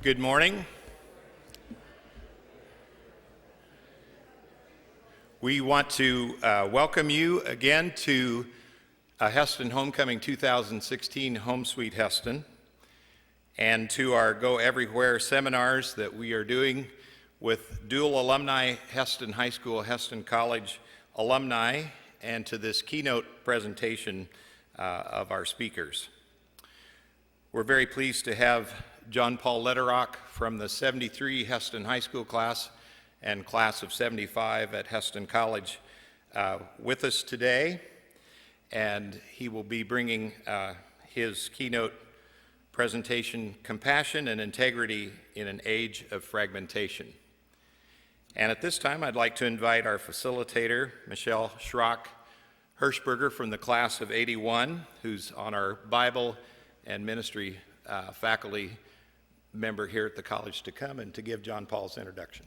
Good morning. We want to welcome you again to Hesston Homecoming 2016 Home Sweet Hesston, and to our Go Everywhere seminars that we are doing with dual alumni, Hesston High School, Hesston College alumni, and to this keynote presentation of our speakers. We're very pleased to have John Paul Lederach from the 73 Hesston High School class and class of 75 at Hesston College with us today, and he will be bringing his keynote presentation, Compassion and Integrity in an Age of Fragmentation. And at this time, I'd like to invite our facilitator, Michelle Schrock-Hirschberger from the class of 81, who's on our Bible and ministry faculty member here at the college, to come and to give John Paul's introduction.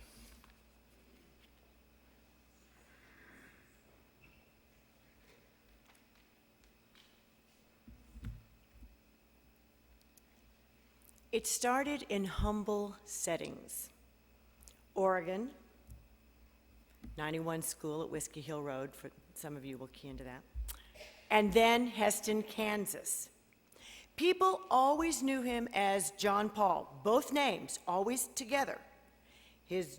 It started in humble settings. Oregon, 91 School at Whiskey Hill Road, for some of you will key into that. And then Hesston, Kansas. People always knew him as John Paul, both names always together. His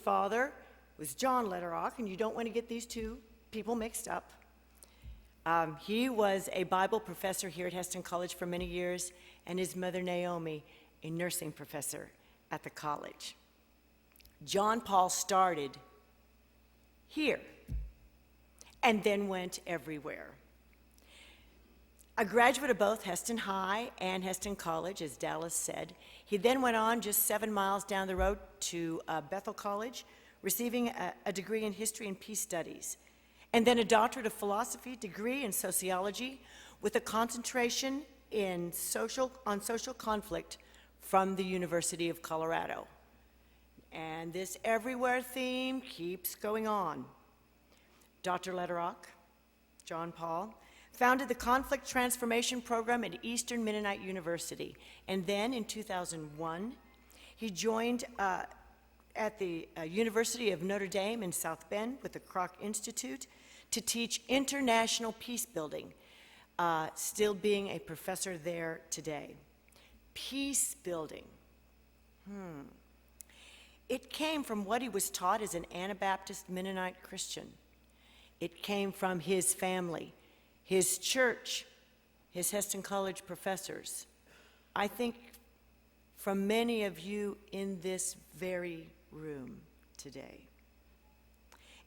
father was John Lederach, and you don't want to get these two people mixed up. He was a Bible professor here at Hesston College for many years, and his mother Naomi, a nursing professor at the college. John Paul started here and then went everywhere. A graduate of both Hesston High and Hesston College, as Dallas said, he then went on just 7 miles down the road to Bethel College, receiving a degree in history and peace studies, and then a doctorate of philosophy degree in sociology with a concentration on social conflict from the University of Colorado. And this everywhere theme keeps going on. Dr. Lederach, John Paul, founded the Conflict Transformation Program at Eastern Mennonite University. And then in 2001, he joined at the University of Notre Dame in South Bend with the Kroc Institute to teach international peace building, still being a professor there today. Peace building. It came from what he was taught as an Anabaptist Mennonite Christian. It came from his family, his church, his Hesston College professors. I think from many of you in this very room today.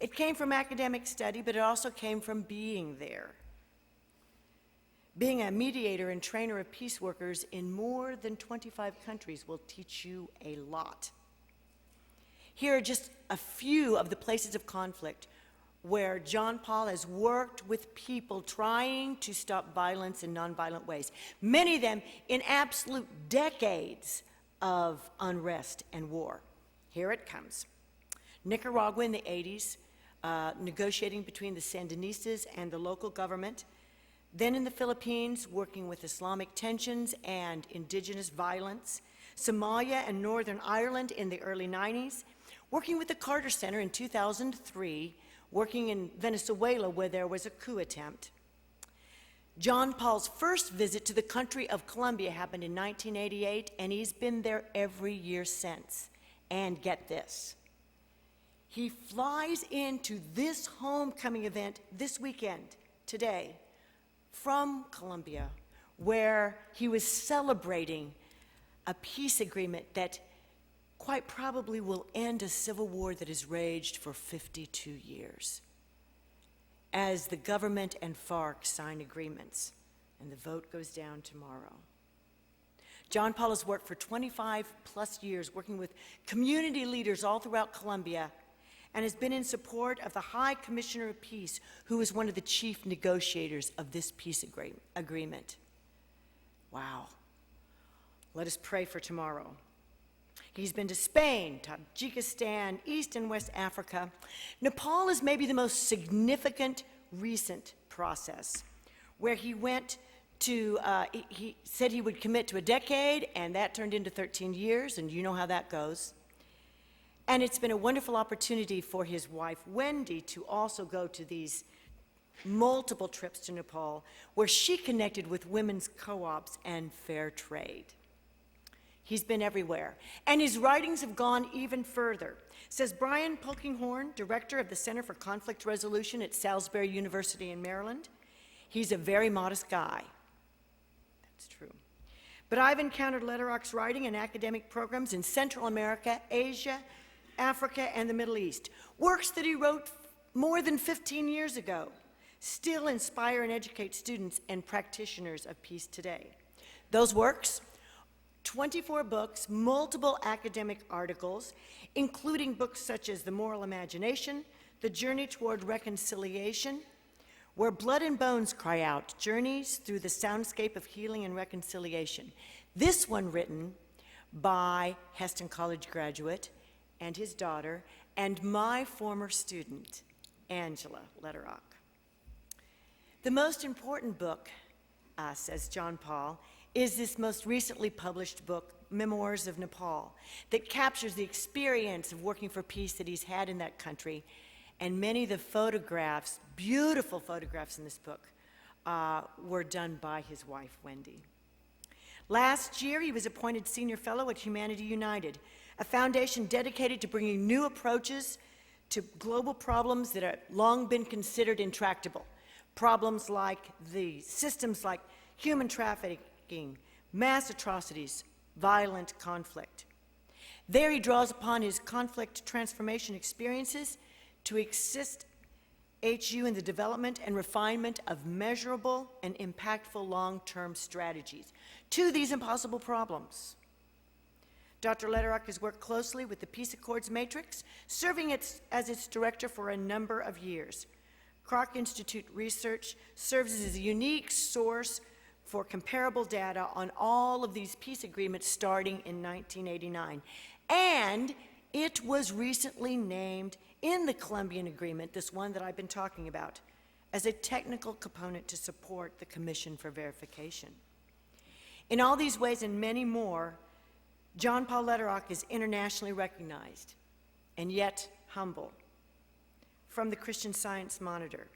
It came from academic study, but it also came from being there. Being a mediator and trainer of peace workers in more than 25 countries will teach you a lot. Here are just a few of the places of conflict where John Paul has worked with people trying to stop violence in nonviolent ways, many of them in absolute decades of unrest and war. Here it comes. Nicaragua in the 80s, negotiating between the Sandinistas and the local government. Then in the Philippines, working with Islamic tensions and indigenous violence. Somalia and Northern Ireland in the early 90s. Working with the Carter Center in 2003, working in Venezuela where there was a coup attempt. John Paul's first visit to the country of Colombia happened in 1988, and he's been there every year since. And get this, he flies into this homecoming event this weekend, today, from Colombia, where he was celebrating a peace agreement that quite probably will end a civil war that has raged for 52 years. As the government and FARC sign agreements, and the vote goes down tomorrow. John Paul has worked for 25 plus years working with community leaders all throughout Colombia, and has been in support of the High Commissioner of Peace, who is one of the chief negotiators of this peace agreement. Wow. Let us pray for tomorrow. He's been to Spain, Tajikistan, East and West Africa. Nepal is maybe the most significant recent process, where he went he said he would commit to a decade, and that turned into 13 years, and you know how that goes. And it's been a wonderful opportunity for his wife, Wendy, to also go to these multiple trips to Nepal, where she connected with women's co-ops and fair trade. He's been everywhere, and his writings have gone even further. Says Brian Polkinghorne, director of the Center for Conflict Resolution at Salisbury University in Maryland, he's a very modest guy. That's true. But I've encountered Lederach's writing in academic programs in Central America, Asia, Africa, and the Middle East. Works that he wrote more than 15 years ago still inspire and educate students and practitioners of peace today. Those works: 24 books, multiple academic articles, including books such as The Moral Imagination, The Journey Toward Reconciliation, Where Blood and Bones Cry Out, Journeys Through the Soundscape of Healing and Reconciliation. This one written by Hesston College graduate and his daughter and my former student, Angela Lederach. The most important book, says John Paul, is this most recently published book, Memoirs of Nepal, that captures the experience of working for peace that he's had in that country. And many of the photographs, beautiful photographs in this book, were done by his wife, Wendy. Last year, he was appointed Senior Fellow at Humanity United, a foundation dedicated to bringing new approaches to global problems that have long been considered intractable. Problems like the systems like human trafficking, mass atrocities, violent conflict. There he draws upon his conflict transformation experiences to assist HU in the development and refinement of measurable and impactful long-term strategies to these impossible problems. Dr. Lederach has worked closely with the Peace Accords Matrix, serving as its director for a number of years. Kroc Institute research serves as a unique source for comparable data on all of these peace agreements starting in 1989. And it was recently named in the Colombian Agreement, this one that I've been talking about, as a technical component to support the Commission for Verification. In all these ways and many more, John Paul Lederach is internationally recognized and yet humble. From the Christian Science Monitor,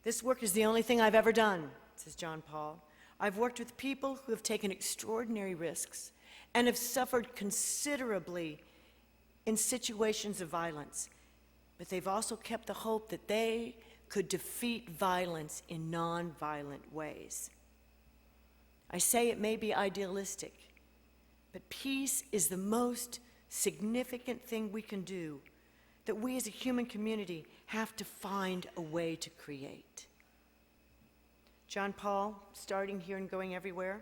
"This work is the only thing I've ever done," says John Paul. "I've worked with people who have taken extraordinary risks and have suffered considerably in situations of violence, but they've also kept the hope that they could defeat violence in non-violent ways. I say it may be idealistic, but peace is the most significant thing we can do, that we as a human community have to find a way to create." John Paul, starting here and going everywhere,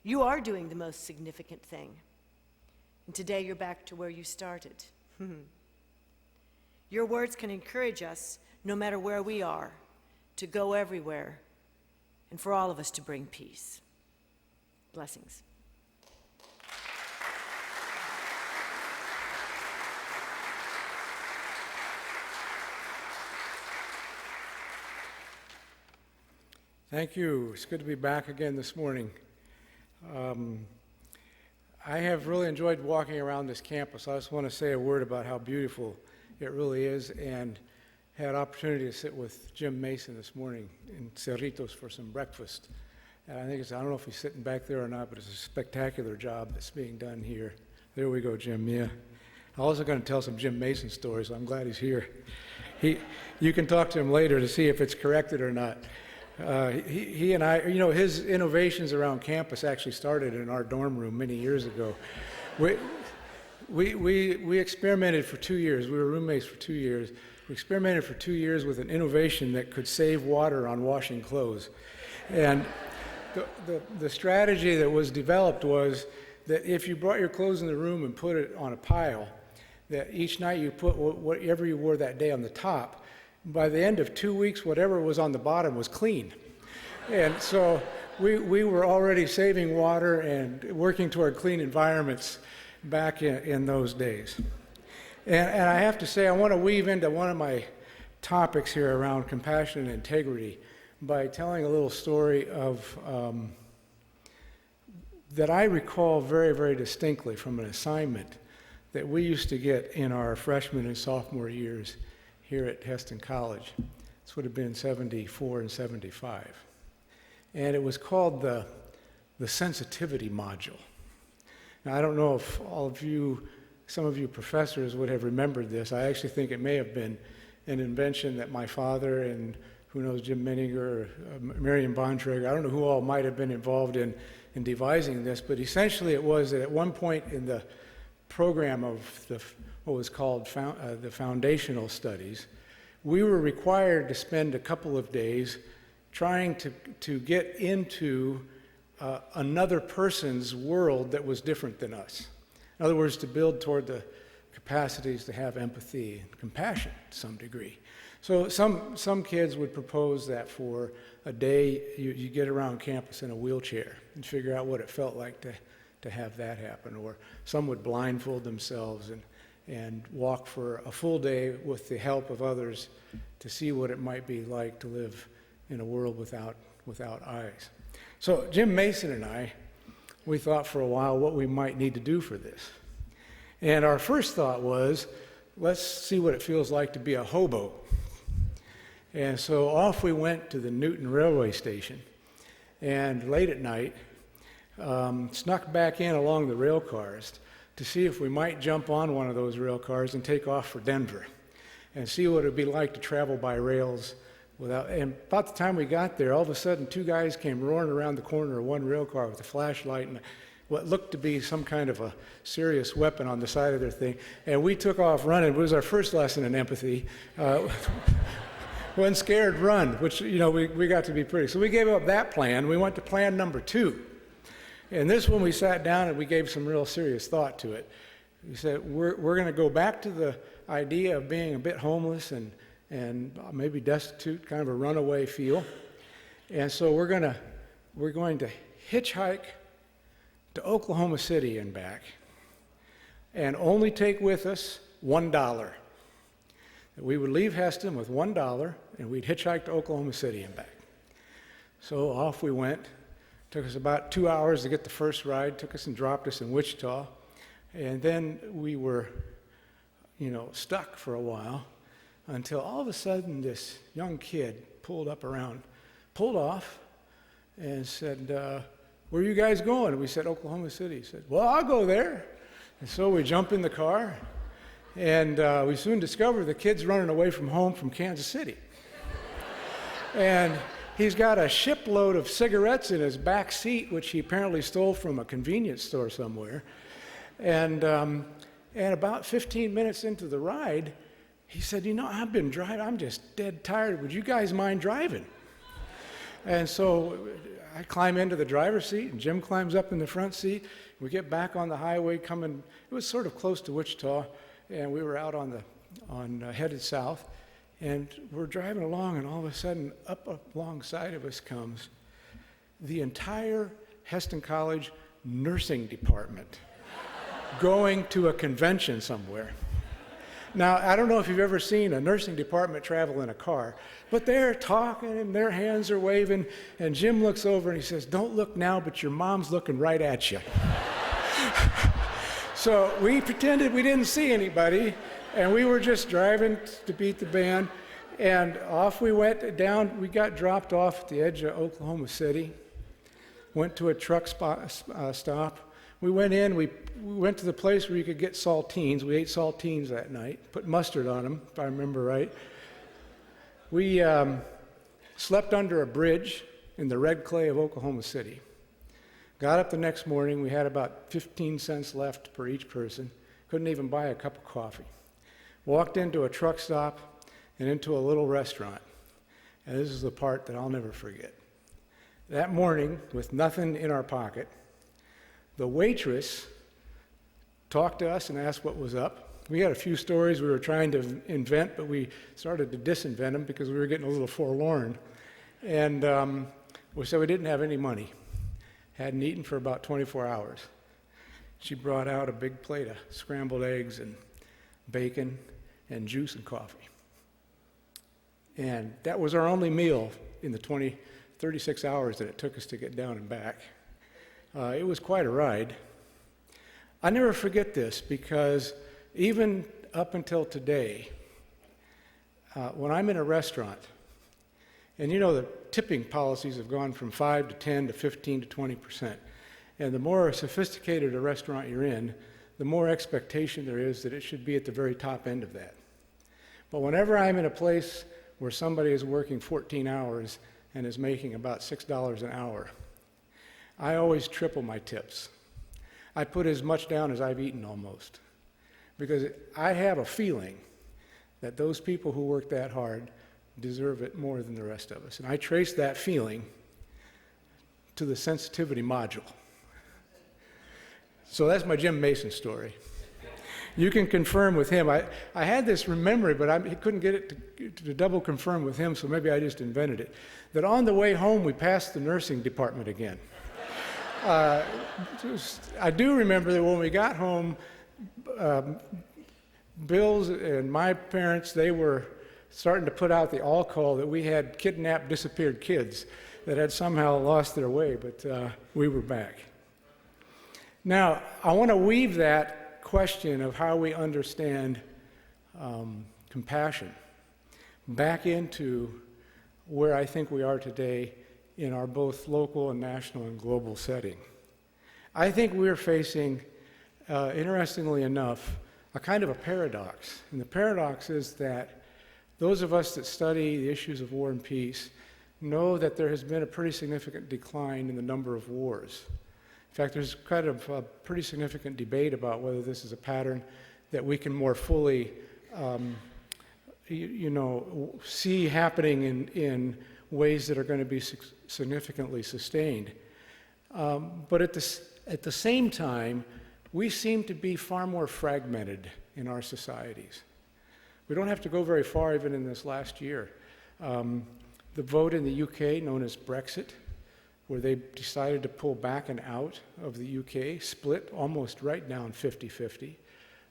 you are doing the most significant thing. And today you're back to where you started. Your words can encourage us, no matter where we are, to go everywhere and for all of us to bring peace. Blessings. Thank you. It's good to be back again this morning. I have really enjoyed walking around this campus. I just want to say a word about how beautiful it really is, and had opportunity to sit with Jim Mason this morning in Cerritos for some breakfast. And I think I don't know if he's sitting back there or not, but it's a spectacular job that's being done here. There we go, Jim, yeah. I'm also going to tell some Jim Mason stories, so I'm glad he's here. You can talk to him later to see if it's corrected or not. He and I, his innovations around campus actually started in our dorm room many years ago. We experimented for 2 years. We were roommates for 2 years. We experimented for 2 years with an innovation that could save water on washing clothes. And the strategy that was developed was that if you brought your clothes in the room and put it on a pile, that each night you put whatever you wore that day on the top. By the end of 2 weeks, whatever was on the bottom was clean. And so we were already saving water and working toward clean environments back in those days. And I have to say, I want to weave into one of my topics here around compassion and integrity by telling a little story of that I recall very, very distinctly from an assignment that we used to get in our freshman and sophomore years here at Hesston College. This would have been 74 and 75. And it was called the sensitivity module. Now, I don't know if some of you professors would have remembered this. I actually think it may have been an invention that my father and who knows, Jim Menninger, Marion Bontrager, I don't know who all might have been involved in devising this, but essentially it was that at one point in the program of what was called the foundational studies, we were required to spend a couple of days trying to get into another person's world that was different than us. In other words, to build toward the capacities to have empathy and compassion to some degree. So some kids would propose that for a day you get around campus in a wheelchair and figure out what it felt like to have that happen. Or some would blindfold themselves and walk for a full day with the help of others to see what it might be like to live in a world without eyes. So Jim Mason and I, we thought for a while what we might need to do for this. And our first thought was, let's see what it feels like to be a hobo. And so off we went to the Newton Railway Station, and late at night, snuck back in along the rail cars to see if we might jump on one of those rail cars and take off for Denver and see what it would be like to travel by rails without. And about the time we got there, all of a sudden, two guys came roaring around the corner of one rail car with a flashlight and what looked to be some kind of a serious weapon on the side of their thing. And we took off running. It was our first lesson in empathy. When scared, run, which, we got to be pretty. So we gave up that plan. We went to plan number 2. And this one we sat down and we gave some real serious thought to it. We said, we're going to go back to the idea of being a bit homeless and maybe destitute, kind of a runaway feel. And so we're going to hitchhike to Oklahoma City and back and only take with us $1. We would leave Hesston with $1 and we'd hitchhike to Oklahoma City and back. So off we went. Took us about 2 hours to get the first ride, took us and dropped us in Wichita. And then we were, stuck for a while until all of a sudden this young kid pulled off and said, where are you guys going? And we said, Oklahoma City. He said, well, I'll go there. And so we jump in the car, and we soon discover the kid's running away from home from Kansas City. And he's got a shipload of cigarettes in his back seat, which he apparently stole from a convenience store somewhere. And about 15 minutes into the ride, he said, I've been driving, I'm just dead tired. Would you guys mind driving? And so I climb into the driver's seat, and Jim climbs up in the front seat. We get back on the highway it was sort of close to Wichita, and we were out headed south. And we're driving along, and all of a sudden, up alongside of us comes the entire Hesston College nursing department going to a convention somewhere. Now, I don't know if you've ever seen a nursing department travel in a car, but they're talking, and their hands are waving, and Jim looks over, and he says, don't look now, but your mom's looking right at you. So we pretended we didn't see anybody, and we were just driving to beat the band, and off we went down. We got dropped off at the edge of Oklahoma City, went to a truck stop. We went in, we went to the place where you could get saltines. We ate saltines that night, put mustard on them, if I remember right. We slept under a bridge in the red clay of Oklahoma City. Got up the next morning, we had about 15 cents left per each person. Couldn't even buy a cup of coffee. Walked into a truck stop and into a little restaurant. And this is the part that I'll never forget. That morning, with nothing in our pocket, the waitress talked to us and asked what was up. We had a few stories we were trying to invent, but we started to disinvent them because we were getting a little forlorn. And we said we didn't have any money. Hadn't eaten for about 24 hours. She brought out a big plate of scrambled eggs and bacon and juice and coffee. And that was our only meal in the 36 hours that it took us to get down and back. It was quite a ride. I never forget this because even up until today, when I'm in a restaurant, and you know the tipping policies have gone from 5 to 10 to 15 to 20%, and the more sophisticated a restaurant you're in, the more expectation there is that it should be at the very top end of that. But whenever I'm in a place where somebody is working 14 hours and is making about $6 an hour, I always triple my tips. I put as much down as I've eaten almost, because I have a feeling that those people who work that hard deserve it more than the rest of us. And I trace that feeling to the sensitivity module. So that's my Jim Mason story. You can confirm with him. I had this memory, but I couldn't get it to double confirm with him, so maybe I just invented it. That on the way home, we passed the nursing department again. I do remember that when we got home, Bill's and my parents, they were starting to put out the all-call that we had kidnapped, disappeared kids that had somehow lost their way, but we were back. Now, I want to weave that question of how we understand compassion back into where I think we are today in our both local and national and global setting. I think we're facing, interestingly enough, a kind of a paradox. And the paradox is that those of us that study the issues of war and peace know that there has been a pretty significant decline in the number of wars. In fact, there's kind of a pretty significant debate about whether this is a pattern that we can more fully, see happening in ways that are going to be significantly sustained. But at the same time, we seem to be far more fragmented in our societies. We don't have to go very far even in this last year. The vote in the UK, known as Brexit, where they decided to pull back and out of the UK, split almost right down 50-50.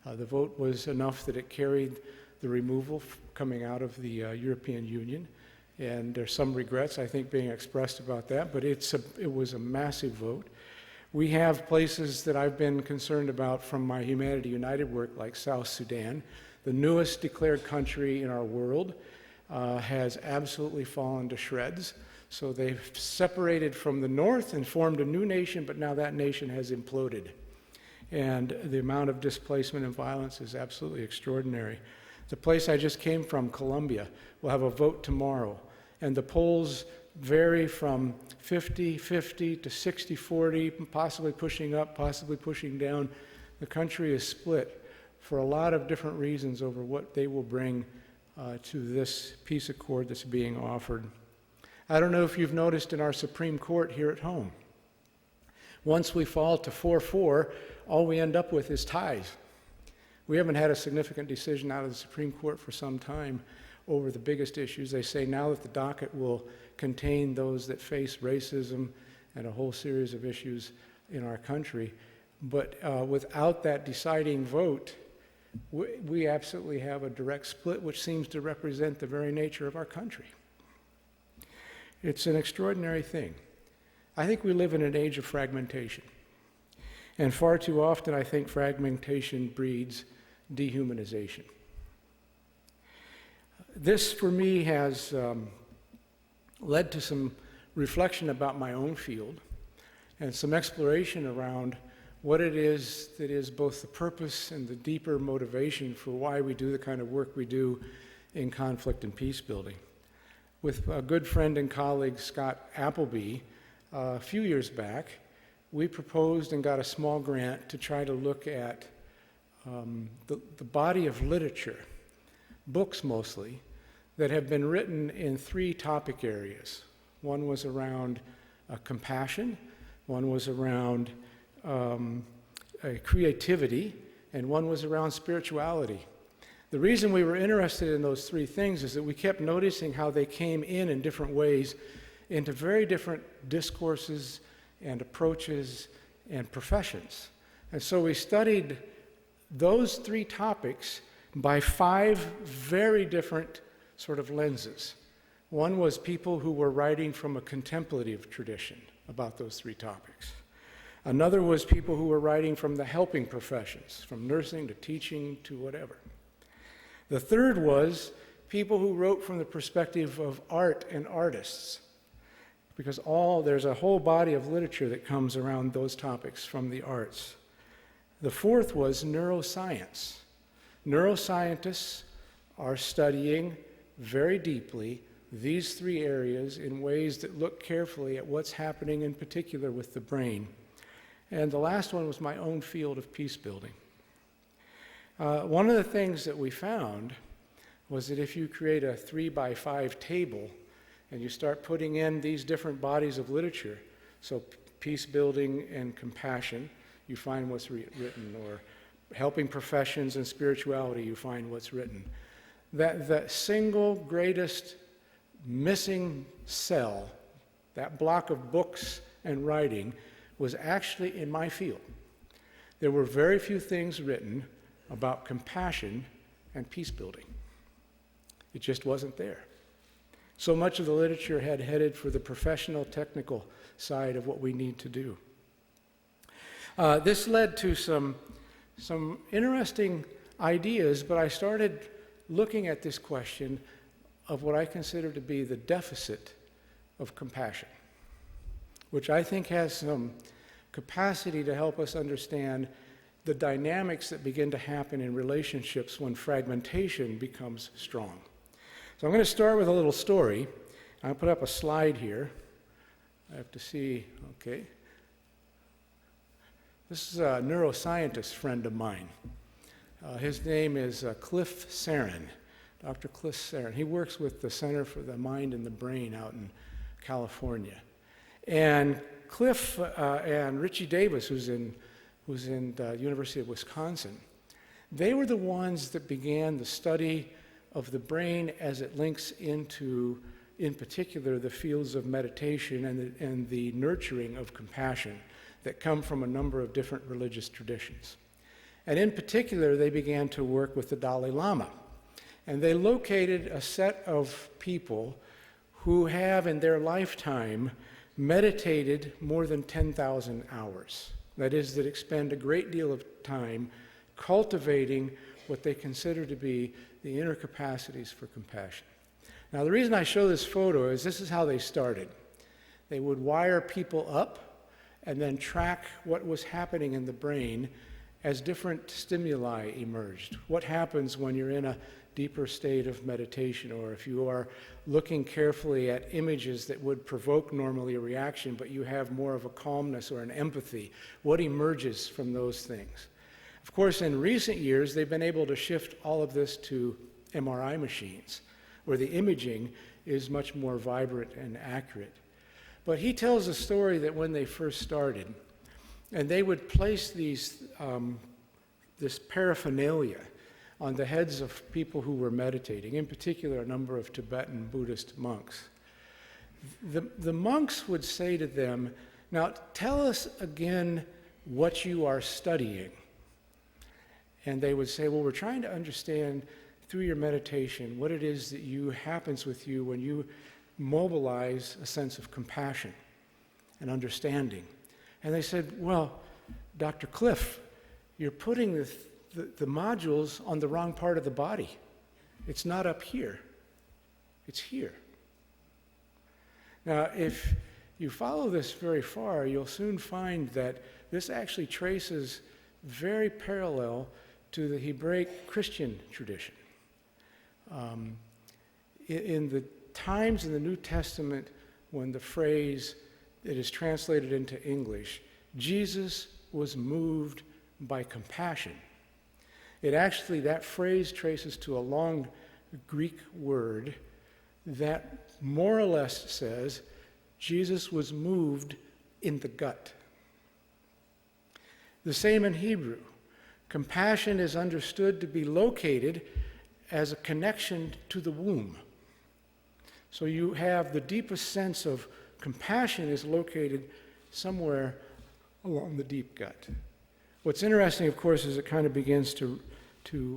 The vote was enough that it carried the removal coming out of the European Union, and there's some regrets, I think, being expressed about that, but it was a massive vote. We have places that I've been concerned about from my Humanity United work, like South Sudan. The newest declared country in our world has absolutely fallen to shreds. So they've separated from the north and formed a new nation, but now that nation has imploded. And the amount of displacement and violence is absolutely extraordinary. The place I just came from, Colombia, will have a vote tomorrow. And the polls vary from 50-50 to 60-40, possibly pushing up, possibly pushing down. The country is split for a lot of different reasons over what they will bring to this peace accord that's being offered. I don't know if you've noticed in our Supreme Court here at home, once we fall to 4-4, all we end up with is ties. We haven't had a significant decision out of the Supreme Court for some time over the biggest issues. They say now that the docket will contain those that face racism and a whole series of issues in our country. But without that deciding vote, we absolutely have a direct split, which seems to represent the very nature of our country. It's an extraordinary thing. I think we live in an age of fragmentation. And far too often, I think fragmentation breeds dehumanization. This, for me, has led to some reflection about my own field and some exploration around what it is that is both the purpose and the deeper motivation for why we do the kind of work we do in conflict and peace building. With a good friend and colleague, Scott Appleby, a few years back, we proposed and got a small grant to try to look at the body of literature, books mostly, that have been written in 3 topic areas. One was around compassion, one was around creativity, and one was around spirituality. The reason we were interested in those 3 things is that we kept noticing how they came in different ways into very different discourses and approaches and professions. And so we studied those 3 topics by 5 very different sort of lenses. One was people who were writing from a contemplative tradition about those three topics. Another was people who were writing from the helping professions, from nursing to teaching to whatever. The third was people who wrote from the perspective of art and artists, because there's a whole body of literature that comes around those topics from the arts. The fourth was neuroscience. Neuroscientists are studying very deeply these three areas in ways that look carefully at what's happening in particular with the brain. And the last one was my own field of peace building. One of the things that we found was that if you create a 3x5 table and you start putting in these different bodies of literature, so peace building and compassion, you find what's written, or helping professions and spirituality, you find what's written. That the single greatest missing cell, that block of books and writing, was actually in my field. There were very few things written about compassion and peace building. It just wasn't there. So much of the literature had headed for the professional, technical side of what we need to do. This led to some interesting ideas, but I started looking at this question of what I consider to be the deficit of compassion, which I think has some capacity to help us understand the dynamics that begin to happen in relationships when fragmentation becomes strong. So I'm going to start with a little story. I'll put up a slide here. I have to see, okay. This is a neuroscientist friend of mine. His name is Cliff Sarin, Dr. Cliff Sarin. He works with the Center for the Mind and the Brain out in California. And Cliff and Richie Davis, who's in the University of Wisconsin, they were the ones that began the study of the brain as it links into, in particular, the fields of meditation and the nurturing of compassion that come from a number of different religious traditions. And in particular, they began to work with the Dalai Lama. And they located a set of people who have in their lifetime meditated more than 10,000 hours. That is, that expend a great deal of time cultivating what they consider to be the inner capacities for compassion. Now, the reason I show this photo is this is how they started. They would wire people up and then track what was happening in the brain as different stimuli emerged. What happens when you're in a deeper state of meditation, or if you are looking carefully at images that would provoke normally a reaction, but you have more of a calmness or an empathy? What emerges from those things? Of course, in recent years, they've been able to shift all of this to MRI machines, where the imaging is much more vibrant and accurate. But he tells a story that when they first started, and they would place this paraphernalia on the heads of people who were meditating, in particular a number of Tibetan Buddhist monks. The monks would say to them, "Now tell us again what you are studying." And they would say, "Well, we're trying to understand through your meditation what it is that happens with you when you mobilize a sense of compassion and understanding." And they said, "Well, Dr. Cliff, you're putting the modules on the wrong part of the body. It's not up here. It's here." Now, if you follow this very far, you'll soon find that this actually traces very parallel to the Hebraic Christian tradition. In the times in the New Testament when the phrase that is translated into English, Jesus was moved by compassion, that phrase traces to a long Greek word that more or less says Jesus was moved in the gut. The same in Hebrew. Compassion is understood to be located as a connection to the womb. So you have the deepest sense of compassion is located somewhere along the deep gut. What's interesting, of course, is it kind of begins to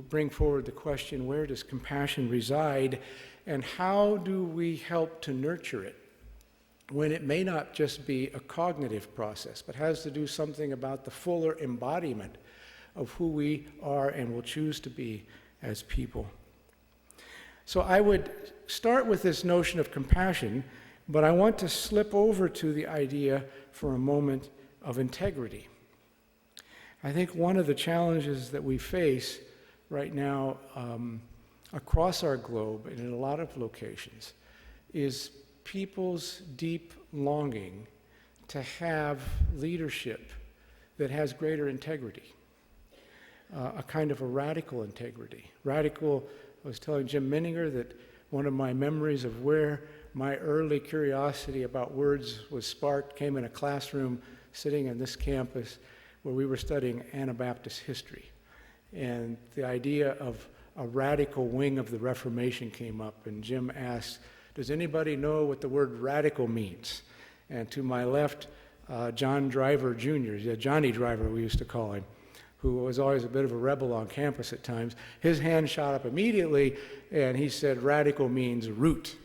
bring forward the question, where does compassion reside And how do we help to nurture it when it may not just be a cognitive process, but has to do something about the fuller embodiment of who we are and will choose to be as people? So I would start with this notion of compassion, but I want to slip over to the idea for a moment of integrity. I think one of the challenges that we face right now across our globe and in a lot of locations is people's deep longing to have leadership that has greater integrity, a kind of a radical integrity. Radical, I was telling Jim Menninger that one of my memories of where my early curiosity about words was sparked came in a classroom sitting on this campus where we were studying Anabaptist history. And the idea of a radical wing of the Reformation came up, and Jim asked, does anybody know what the word radical means? And to my left, John Driver Jr., Johnny Driver we used to call him, who was always a bit of a rebel on campus at times, his hand shot up immediately, and he said radical means root.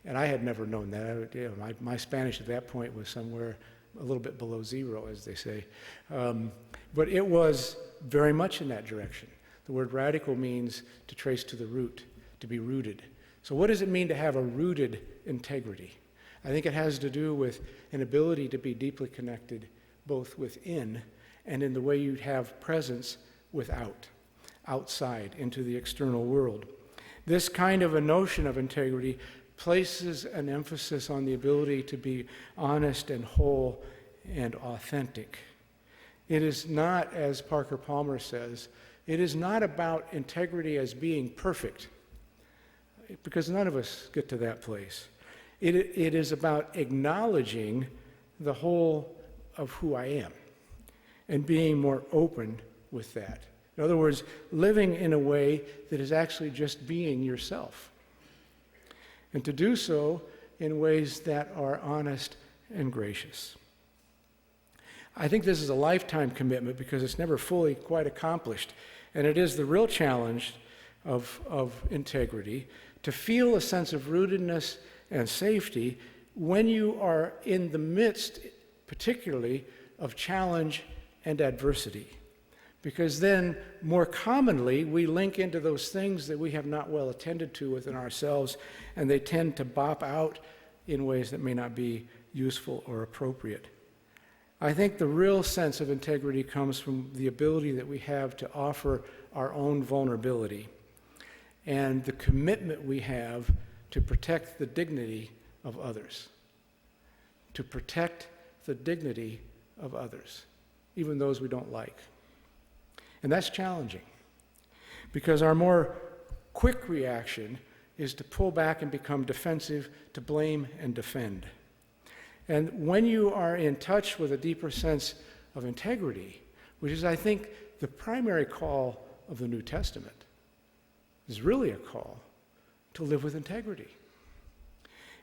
And I had never known that. My Spanish at that point was somewhere a little bit below zero, as they say. But it was very much in that direction. The word radical means to trace to the root, to be rooted. So what does it mean to have a rooted integrity? I think it has to do with an ability to be deeply connected both within and in the way you have presence outside, into the external world. This kind of a notion of integrity places an emphasis on the ability to be honest and whole and authentic. It is not, as Parker Palmer says, it is not about integrity as being perfect, because none of us get to that place. It is about acknowledging the whole of who I am and being more open with that. In other words, living in a way that is actually just being yourself. And to do so in ways that are honest and gracious. I think this is a lifetime commitment because it's never fully quite accomplished. And it is the real challenge of integrity to feel a sense of rootedness and safety when you are in the midst, particularly, of challenge and adversity. Because then, more commonly, we link into those things that we have not well attended to within ourselves, and they tend to bop out in ways that may not be useful or appropriate. I think the real sense of integrity comes from the ability that we have to offer our own vulnerability and the commitment we have to protect the dignity of others. To protect the dignity of others, even those we don't like. And that's challenging because our more quick reaction is to pull back and become defensive, to blame and defend. And when you are in touch with a deeper sense of integrity, which is, I think, the primary call of the New Testament, is really a call to live with integrity.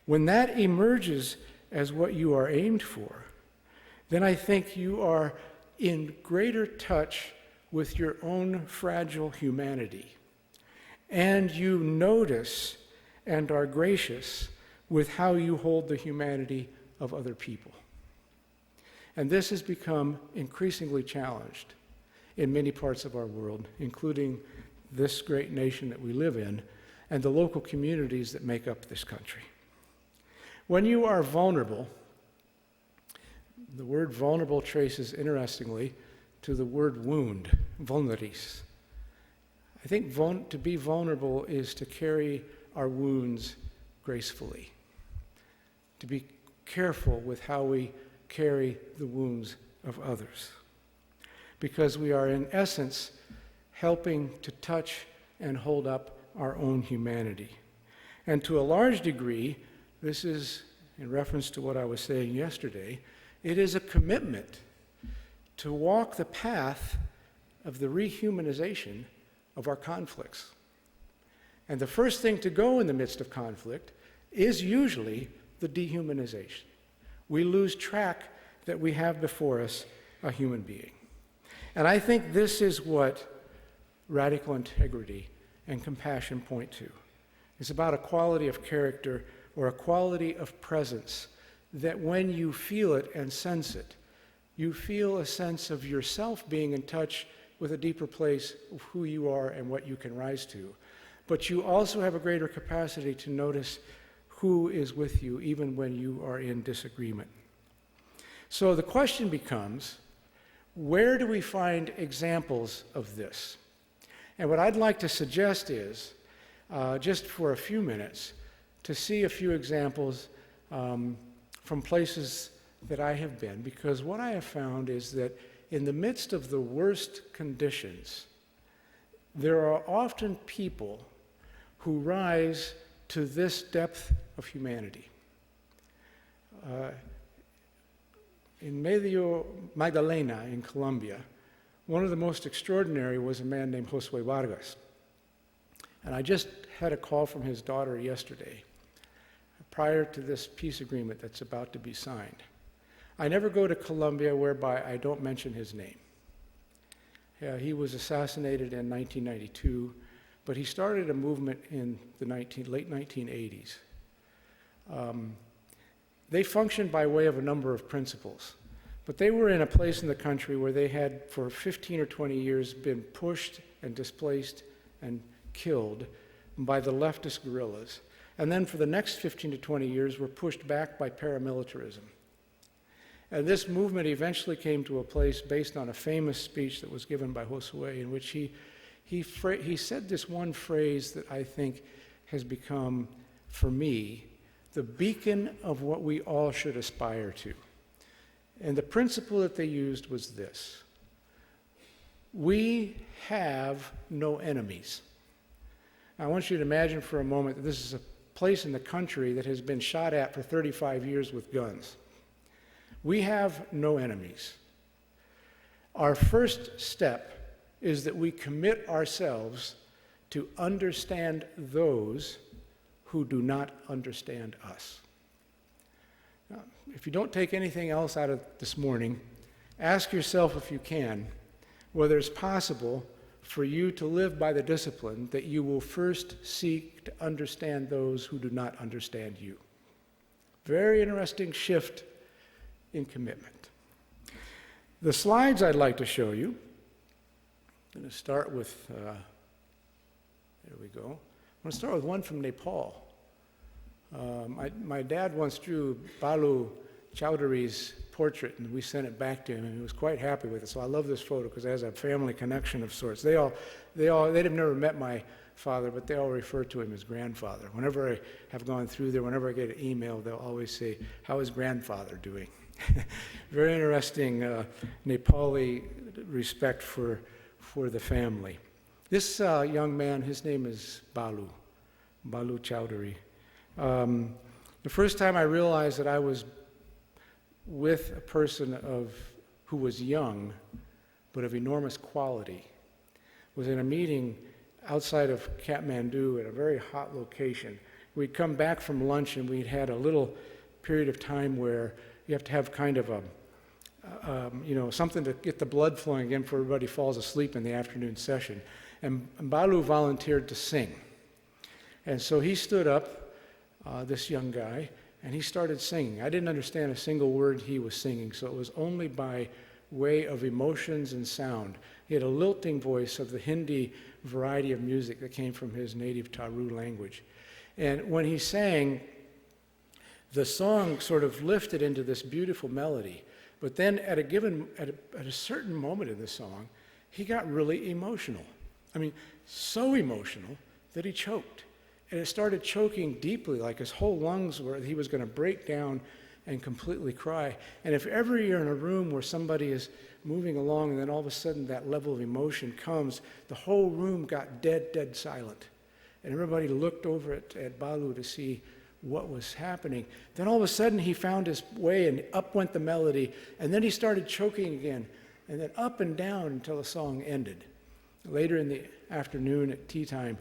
When that emerges as what you are aimed for, then I think you are in greater touch with your own fragile humanity. And you notice and are gracious with how you hold the humanity of other people. And this has become increasingly challenged in many parts of our world, including this great nation that we live in and the local communities that make up this country. When you are vulnerable, the word vulnerable traces, interestingly, to the word wound, vulneris. I think to be vulnerable is to carry our wounds gracefully, to be careful with how we carry the wounds of others, because we are, in essence, helping to touch and hold up our own humanity. And to a large degree, this is, in reference to what I was saying yesterday, it is a commitment to walk the path of the rehumanization of our conflicts. And the first thing to go in the midst of conflict is usually the dehumanization. We lose track that we have before us a human being. And I think this is what radical integrity and compassion point to, It's about a quality of character or a quality of presence that when you feel it and sense it, you feel a sense of yourself being in touch with a deeper place of who you are and what you can rise to. But you also have a greater capacity to notice who is with you even when you are in disagreement. So the question becomes, where do we find examples of this? And what I'd like to suggest is, just for a few minutes, to see a few examples from places that I have been, because what I have found is that in the midst of the worst conditions, there are often people who rise to this depth of humanity. In Medio Magdalena in Colombia, one of the most extraordinary was a man named Josue Vargas. And I just had a call from his daughter yesterday, prior to this peace agreement that's about to be signed. I never go to Colombia whereby I don't mention his name. He was assassinated in 1992, but he started a movement in the late 1980s. They functioned by way of a number of principles, but they were in a place in the country where they had, for 15 or 20 years, been pushed and displaced and killed by the leftist guerrillas. And then for the next 15 to 20 years were pushed back by paramilitarism. And this movement eventually came to a place based on a famous speech that was given by Josue, in which he said this one phrase that I think has become, for me, the beacon of what we all should aspire to. And the principle that they used was this: we have no enemies. I want you to imagine for a moment that this is a place in the country that has been shot at for 35 years with guns. We have no enemies. Our first step is that we commit ourselves to understand those who do not understand us. Now, if you don't take anything else out of this morning, ask yourself, if you can, whether it's possible for you to live by the discipline that you will first seek to understand those who do not understand you. Very interesting shift in commitment. The slides I'd like to show you, I'm going to start with, there we go. I'm going to start with one from Nepal. My dad once drew Balu Chowdhury's portrait, and we sent it back to him, and he was quite happy with it. So I love this photo because it has a family connection of sorts. They'd have never met my father, but they all refer to him as grandfather. Whenever I have gone through there, whenever I get an email, they'll always say, "How is grandfather doing?" Very interesting Nepali respect for the family. This young man, his name is Balu Chowdhury. The first time I realized that I was with a person who was young but of enormous quality was in a meeting outside of Kathmandu at a very hot location. We'd come back from lunch and we'd had a little period of time where you have to have kind of something to get the blood flowing again before everybody falls asleep in the afternoon session. And Balu volunteered to sing. And so he stood up, this young guy, and he started singing. I didn't understand a single word he was singing, so it was only by way of emotions and sound. He had a lilting voice of the Hindi variety of music that came from his native Taru language. And when he sang, the song sort of lifted into this beautiful melody. But then at a certain moment in the song, he got really emotional. I mean, so emotional that he choked. And it started choking deeply, like his whole lungs he was going to break down and completely cry. And if ever you're in a room where somebody is moving along and then all of a sudden that level of emotion comes, the whole room got dead silent. And everybody looked over at Balu to see what was happening. Then all of a sudden he found his way and up went the melody, and then he started choking again, and then up and down until the song ended. Later in the afternoon at tea time,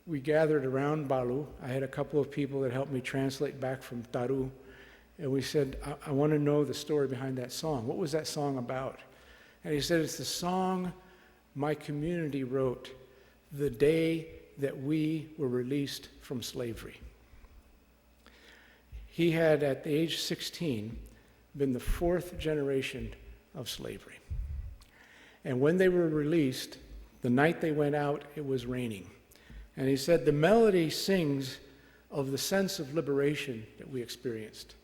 we gathered around Balu. I had a couple of people that helped me translate back from Taru, and we said, I want to know the story behind that song. What was that song about? And he said, it's the song my community wrote the day that we were released from slavery. He had, at the age 16, been the fourth generation of slavery. And when they were released, the night they went out, it was raining. And he said, the melody sings of the sense of liberation that we experienced.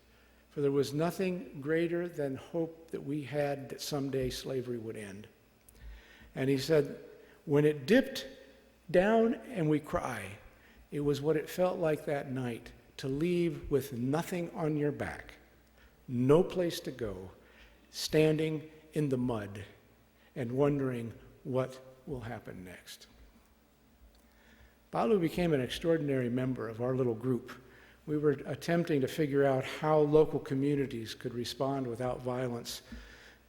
For there was nothing greater than hope that we had that someday slavery would end. And he said, when it dipped down and we cry, it was what it felt like that night, to leave with nothing on your back, no place to go, standing in the mud and wondering what will happen next. Balu became an extraordinary member of our little group. We were attempting to figure out how local communities could respond without violence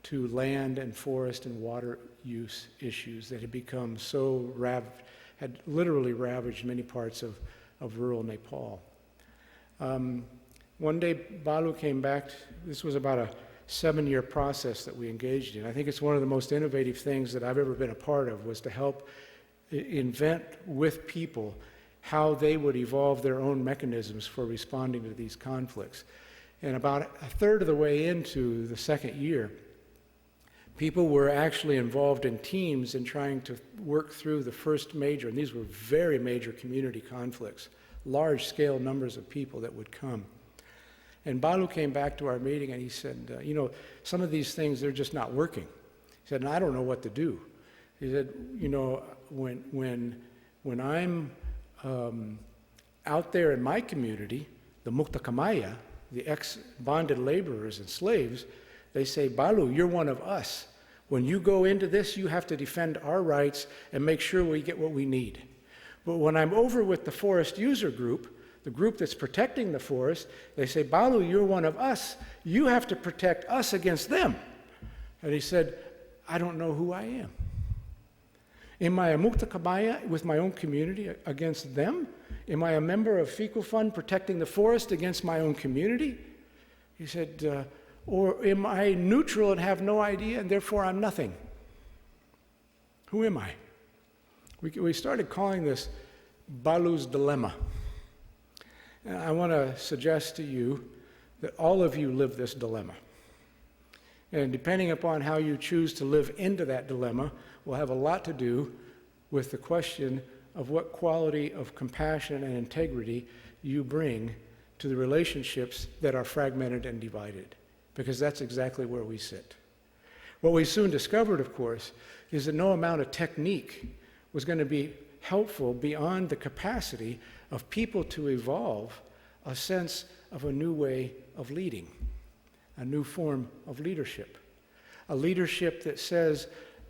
to land and forest and water use issues that had become had literally ravaged many parts of rural Nepal. One day, Balu came back. This was about a 7-year process that we engaged in. I think it's one of the most innovative things that I've ever been a part of, was to help invent with people how they would evolve their own mechanisms for responding to these conflicts. And about a third of the way into the second year, people were actually involved in teams in trying to work through the first major, and these were very major community conflicts, large-scale numbers of people that would come. And Balu came back to our meeting and he said, some of these things, they're just not working. He said, and I don't know what to do. He said, when I'm out there in my community, the Muktakamaya, the ex-bonded laborers and slaves, they say, Balu, you're one of us. When you go into this, you have to defend our rights and make sure we get what we need. But when I'm over with the forest user group, the group that's protecting the forest, they say, Balu, you're one of us. You have to protect us against them. And he said, I don't know who I am. Am I a Muktakamaya with my own community against them? Am I a member of Fecal Fund protecting the forest against my own community? He said, or am I neutral and have no idea and therefore I'm nothing? Who am I? We started calling this Balu's dilemma. And I want to suggest to you that all of you live this dilemma. And depending upon how you choose to live into that dilemma will have a lot to do with the question of what quality of compassion and integrity you bring to the relationships that are fragmented and divided, because that's exactly where we sit. What we soon discovered, of course, is that no amount of technique was going to be helpful beyond the capacity of people to evolve a sense of a new way of leading, a new form of leadership, a leadership that says,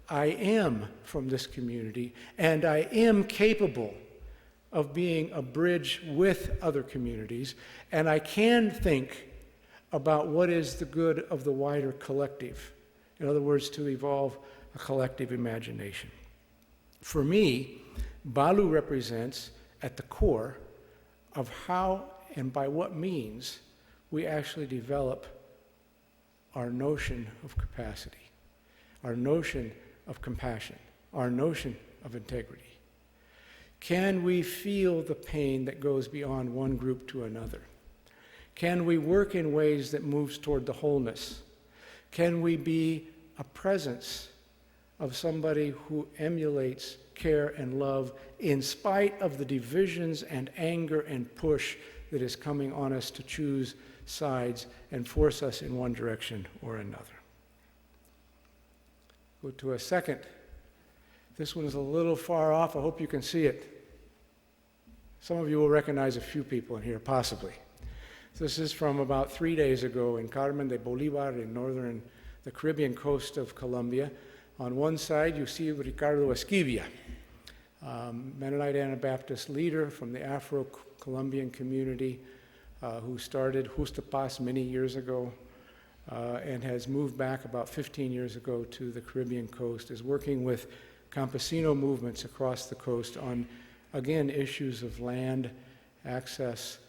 I am from this community and I am capable of being a bridge with other communities, and I can think about what is the good of the wider collective. In other words, to evolve a collective imagination. For me, Balu represents at the core of how and by what means we actually develop our notion of capacity, our notion of compassion, our notion of integrity. Can we feel the pain that goes beyond one group to another? Can we work in ways that moves toward the wholeness? Can we be a presence of somebody who emulates care and love in spite of the divisions and anger and push that is coming on us to choose sides and force us in one direction or another? Go to a second. This one is a little far off. I hope you can see it. Some of you will recognize a few people in here, possibly. This is from about 3 days ago in Carmen de Bolivar in the Caribbean coast of Colombia. On one side, you see Ricardo Esquivia, Mennonite Anabaptist leader from the Afro-Colombian community who started Justa Paz many years ago and has moved back about 15 years ago to the Caribbean coast, is working with campesino movements across the coast on, again, issues of land, access,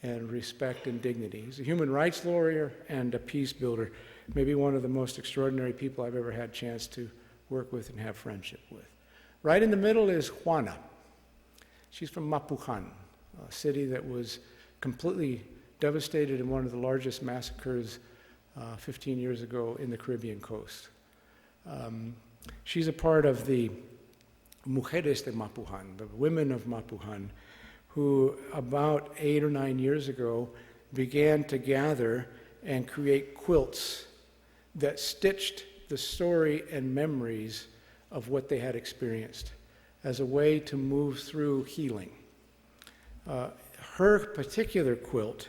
and respect and dignity. He's a human rights lawyer and a peace builder, maybe one of the most extraordinary people I've ever had a chance to work with and have friendship with. Right in the middle is Juana. She's from Mapuhan, a city that was completely devastated in one of the largest massacres 15 years ago in the Caribbean coast. She's a part of the Mujeres de Mapuhan, the women of Mapuhan, who about 8 or 9 years ago began to gather and create quilts that stitched the story and memories of what they had experienced as a way to move through healing. Her particular quilt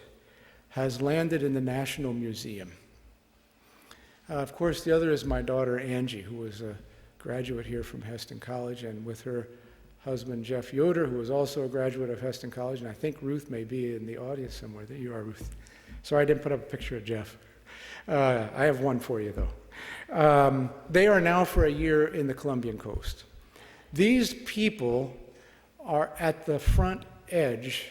has landed in the National Museum. Of course, the other is my daughter Angie, who was a graduate here from Hesston College, and with her husband Jeff Yoder, who was also a graduate of Hesston College, and I think Ruth may be in the audience somewhere. There you are, Ruth. Sorry I didn't put up a picture of Jeff. I have one for you, though. They are now for a year in the Colombian coast. These people are at the front edge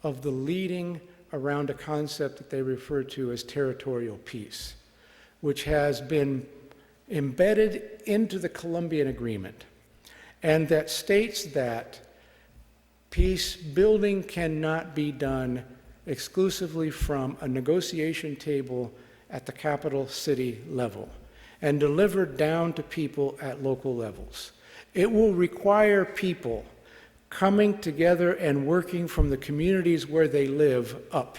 of the leading around a concept that they refer to as territorial peace, which has been embedded into the Colombian agreement, and that states that peace building cannot be done exclusively from a negotiation table at the capital city level and delivered down to people at local levels. It will require people coming together and working from the communities where they live up,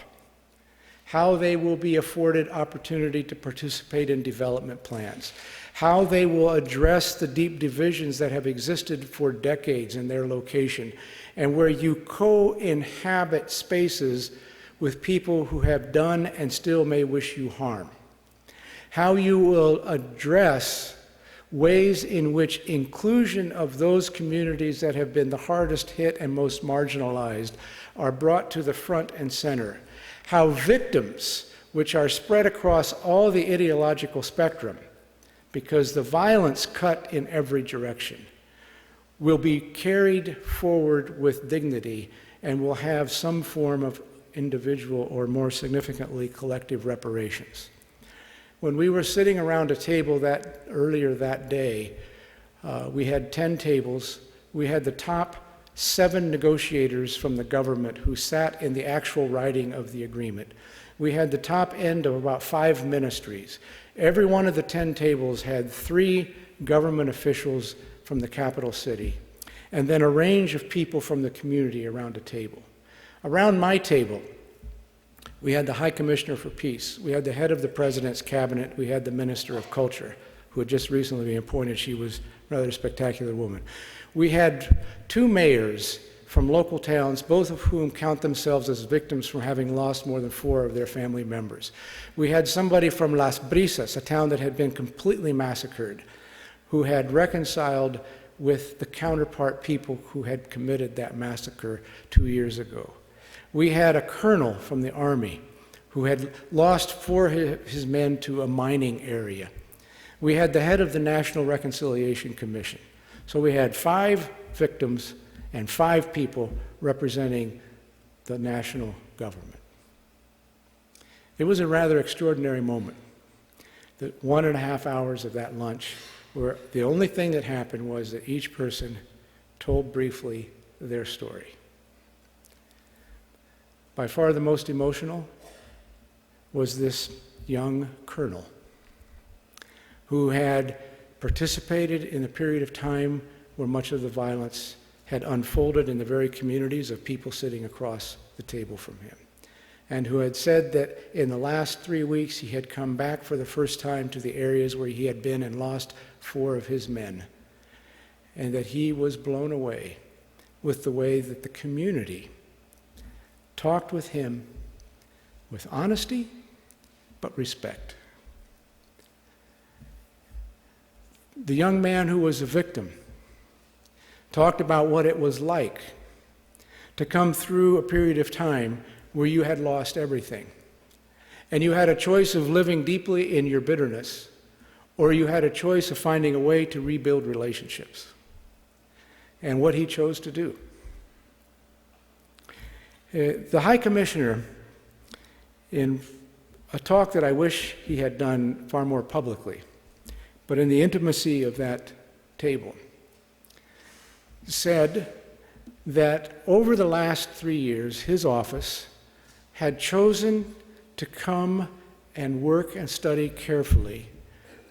how they will be afforded opportunity to participate in development plans, how they will address the deep divisions that have existed for decades in their location, and where you co-inhabit spaces with people who have done and still may wish you harm. How you will address ways in which inclusion of those communities that have been the hardest hit and most marginalized are brought to the front and center. How victims, which are spread across all the ideological spectrum, because the violence cut in every direction, will be carried forward with dignity and will have some form of individual or more significantly collective reparations. When we were sitting around a table earlier that day, we had 10 tables. We had the top 7 negotiators from the government who sat in the actual writing of the agreement. We had the top end of about 5 ministries. Every one of the 10 tables had 3 government officials from the capital city, and then a range of people from the community around a table. Around my table, we had the High Commissioner for Peace. We had the head of the President's cabinet. We had the Minister of Culture, who had just recently been appointed. She was a rather spectacular woman. We had 2 mayors from local towns, both of whom count themselves as victims from having lost more than 4 of their family members. We had somebody from Las Brisas, a town that had been completely massacred, who had reconciled with the counterpart people who had committed that massacre 2 years ago. We had a colonel from the army who had lost 4 of his men to a mining area. We had the head of the National Reconciliation Commission. So we had 5 victims and 5 people representing the national government. It was a rather extraordinary moment. The 1.5 hours of that lunch, where the only thing that happened was that each person told briefly their story. By far the most emotional was this young colonel who had participated in a period of time where much of the violence had unfolded in the very communities of people sitting across the table from him, and who had said that in the last 3 weeks he had come back for the first time to the areas where he had been and lost 4 of his men, and that he was blown away with the way that the community talked with him with honesty but respect. The young man who was a victim talked about what it was like to come through a period of time where you had lost everything, and you had a choice of living deeply in your bitterness, or you had a choice of finding a way to rebuild relationships, and what he chose to do. The High Commissioner, in a talk that I wish he had done far more publicly, but in the intimacy of that table, said that over the last 3 years, his office had chosen to come and work and study carefully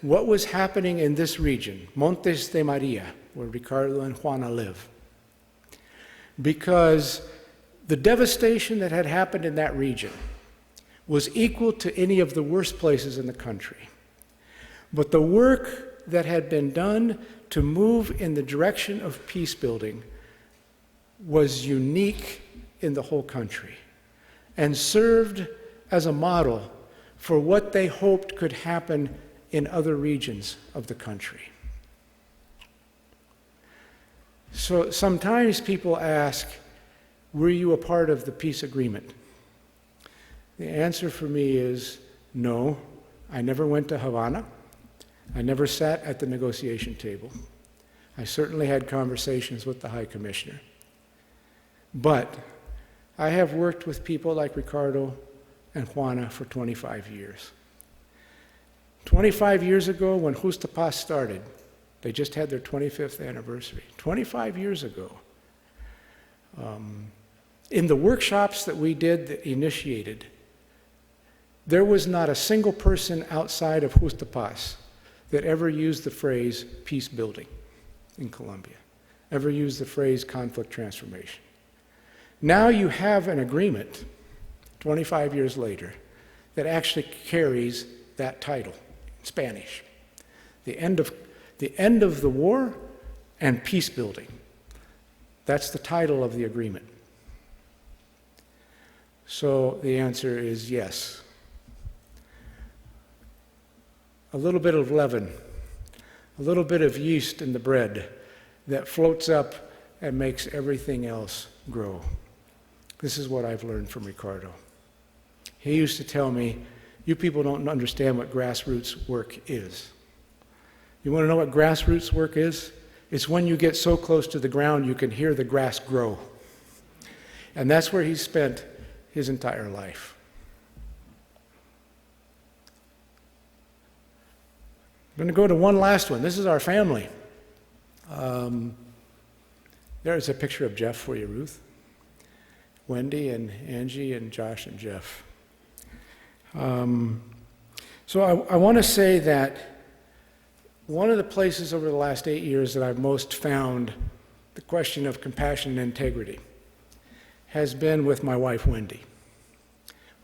what was happening in this region, Montes de Maria, where Ricardo and Juana live. Because the devastation that had happened in that region was equal to any of the worst places in the country. But the work that had been done to move in the direction of peace building was unique in the whole country and served as a model for what they hoped could happen in other regions of the country. So sometimes people ask, were you a part of the peace agreement? The answer for me is no. I never went to Havana. I never sat at the negotiation table. I certainly had conversations with the High Commissioner. But I have worked with people like Ricardo and Juana for 25 years. 25 years ago, when Justa Paz started, they just had their 25th anniversary. 25 years ago. In the workshops that we did that initiated, there was not a single person outside of Justa Paz that ever used the phrase peace building in Colombia, ever used the phrase conflict transformation. Now you have an agreement, 25 years later, that actually carries that title in Spanish. The end of the war and peace building. That's the title of the agreement. So the answer is yes. A little bit of leaven, a little bit of yeast in the bread that floats up and makes everything else grow. This is what I've learned from Ricardo. He used to tell me, you people don't understand what grassroots work is. You want to know what grassroots work is? It's when you get so close to the ground you can hear the grass grow. And that's where he spent his entire life. I'm going to go to one last one. This is our family. There's a picture of Jeff for you, Ruth. Wendy and Angie and Josh and Jeff. So I want to say that one of the places over the last 8 years that I've most found the question of compassion and integrity has been with my wife, Wendy,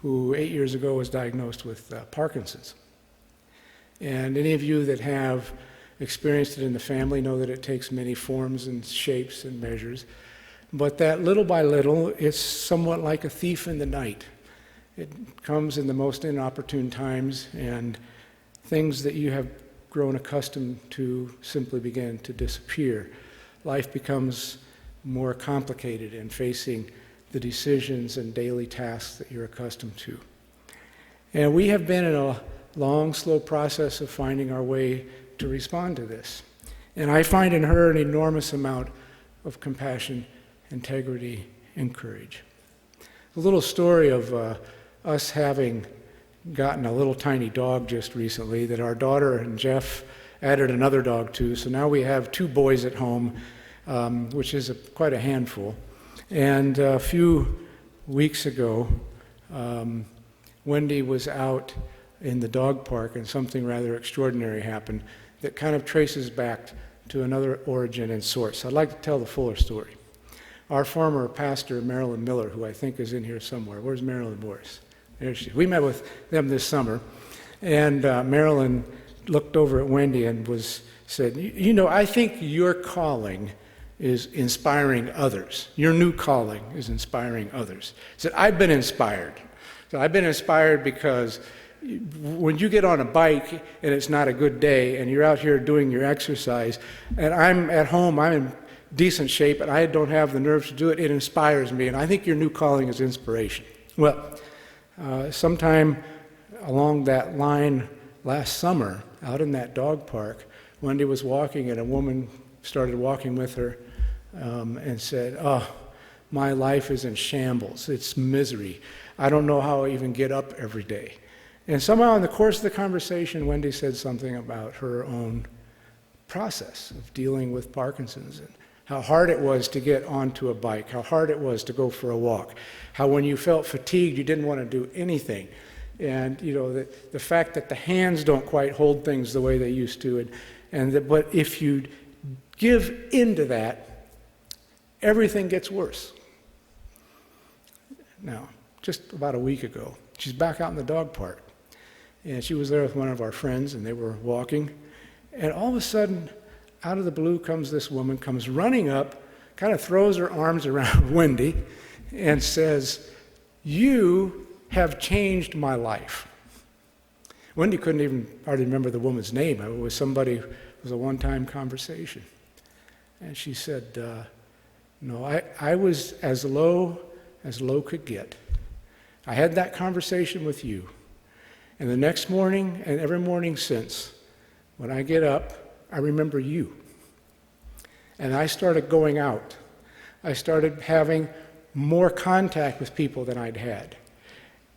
who 8 years ago was diagnosed with Parkinson's. And any of you that have experienced it in the family know that it takes many forms and shapes and measures. But that little by little, it's somewhat like a thief in the night. It comes in the most inopportune times, and things that you have grown accustomed to simply begin to disappear. Life becomes more complicated in facing the decisions and daily tasks that you're accustomed to. And we have been in a long, slow process of finding our way to respond to this. And I find in her an enormous amount of compassion, integrity, and courage. A little story of us having gotten a little tiny dog just recently that our daughter and Jeff added another dog to. So now we have 2 boys at home, which is quite a handful. And a few weeks ago, Wendy was out in the dog park and something rather extraordinary happened that kind of traces back to another origin and source. I'd like to tell the fuller story. Our former pastor, Marilyn Miller, who I think is in here somewhere. Where's Marilyn Morris? There she is. We met with them this summer, and Marilyn looked over at Wendy and said, you know, I think your calling is inspiring others. Your new calling is inspiring others. She said, I've been inspired. So I've been inspired because when you get on a bike and it's not a good day and you're out here doing your exercise, and I'm at home, I'm in decent shape, and I don't have the nerves to do it, it inspires me, and I think your new calling is inspiration. Well, sometime along that line last summer, out in that dog park, Wendy was walking and a woman started walking with her and said, oh, my life is in shambles. It's misery. I don't know how I even get up every day. And somehow in the course of the conversation, Wendy said something about her own process of dealing with Parkinson's and how hard it was to get onto a bike, how hard it was to go for a walk, how when you felt fatigued, you didn't want to do anything. And, the fact that the hands don't quite hold things the way they used to. But if you give into that, everything gets worse. Now, just about a week ago, she's back out in the dog park. And she was there with one of our friends, and they were walking. And all of a sudden, out of the blue comes this woman, comes running up, kind of throws her arms around Wendy, and says, "You have changed my life." Wendy couldn't even hardly remember the woman's name. It was somebody, it was a one-time conversation. And she said, "No, I was as low could get. I had that conversation with you. And the next morning, and every morning since, when I get up, I remember you. And I started going out. I started having more contact with people than I'd had."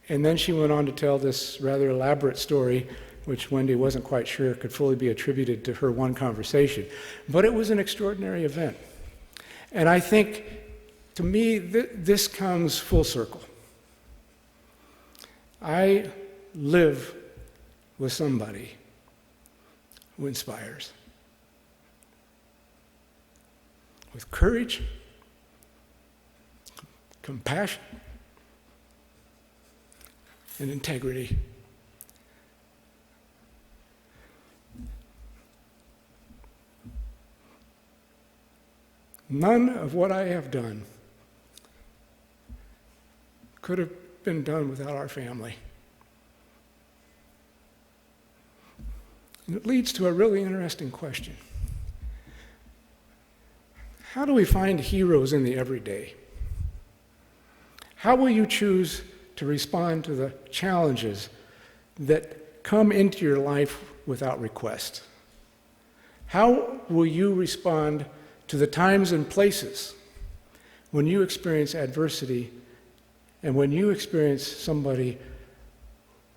And then she went on to tell this rather elaborate story, which Wendy wasn't quite sure could fully be attributed to her one conversation. But it was an extraordinary event. And I think, to me, this comes full circle. I live with somebody who inspires. With courage, compassion, and integrity. None of what I have done could have been done without our family. And it leads to a really interesting question. How do we find heroes in the everyday? How will you choose to respond to the challenges that come into your life without request? How will you respond to the times and places when you experience adversity and when you experience somebody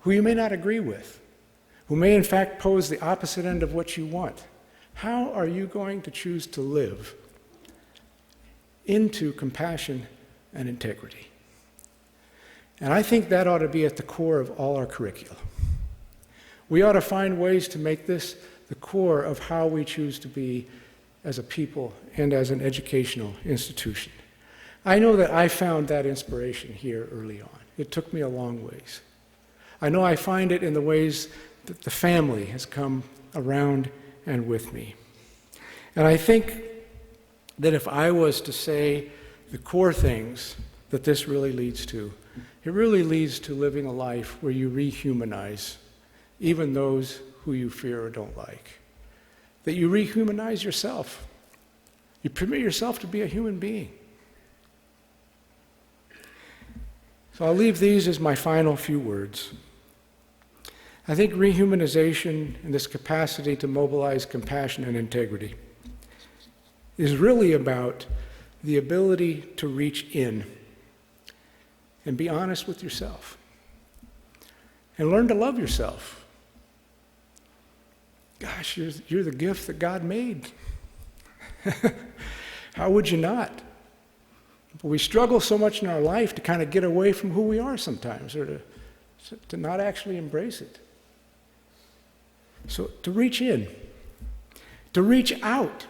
who you may not agree with, who may in fact pose the opposite end of what you want? How are you going to choose to live into compassion and integrity? And I think that ought to be at the core of all our curricula. We ought to find ways to make this the core of how we choose to be as a people and as an educational institution. I know that I found that inspiration here early on. It took me a long ways. I know I find it in the ways that the family has come around and with me. And I think that if I was to say the core things that this really leads to, it really leads to living a life where you rehumanize even those who you fear or don't like. That you rehumanize yourself. You permit yourself to be a human being. So I'll leave these as my final few words. I think rehumanization and this capacity to mobilize compassion and integrity is really about the ability to reach in and be honest with yourself and learn to love yourself. Gosh, you're the gift that God made. How would you not? But we struggle so much in our life to kind of get away from who we are sometimes, or to not actually embrace it. So to reach in, to reach out,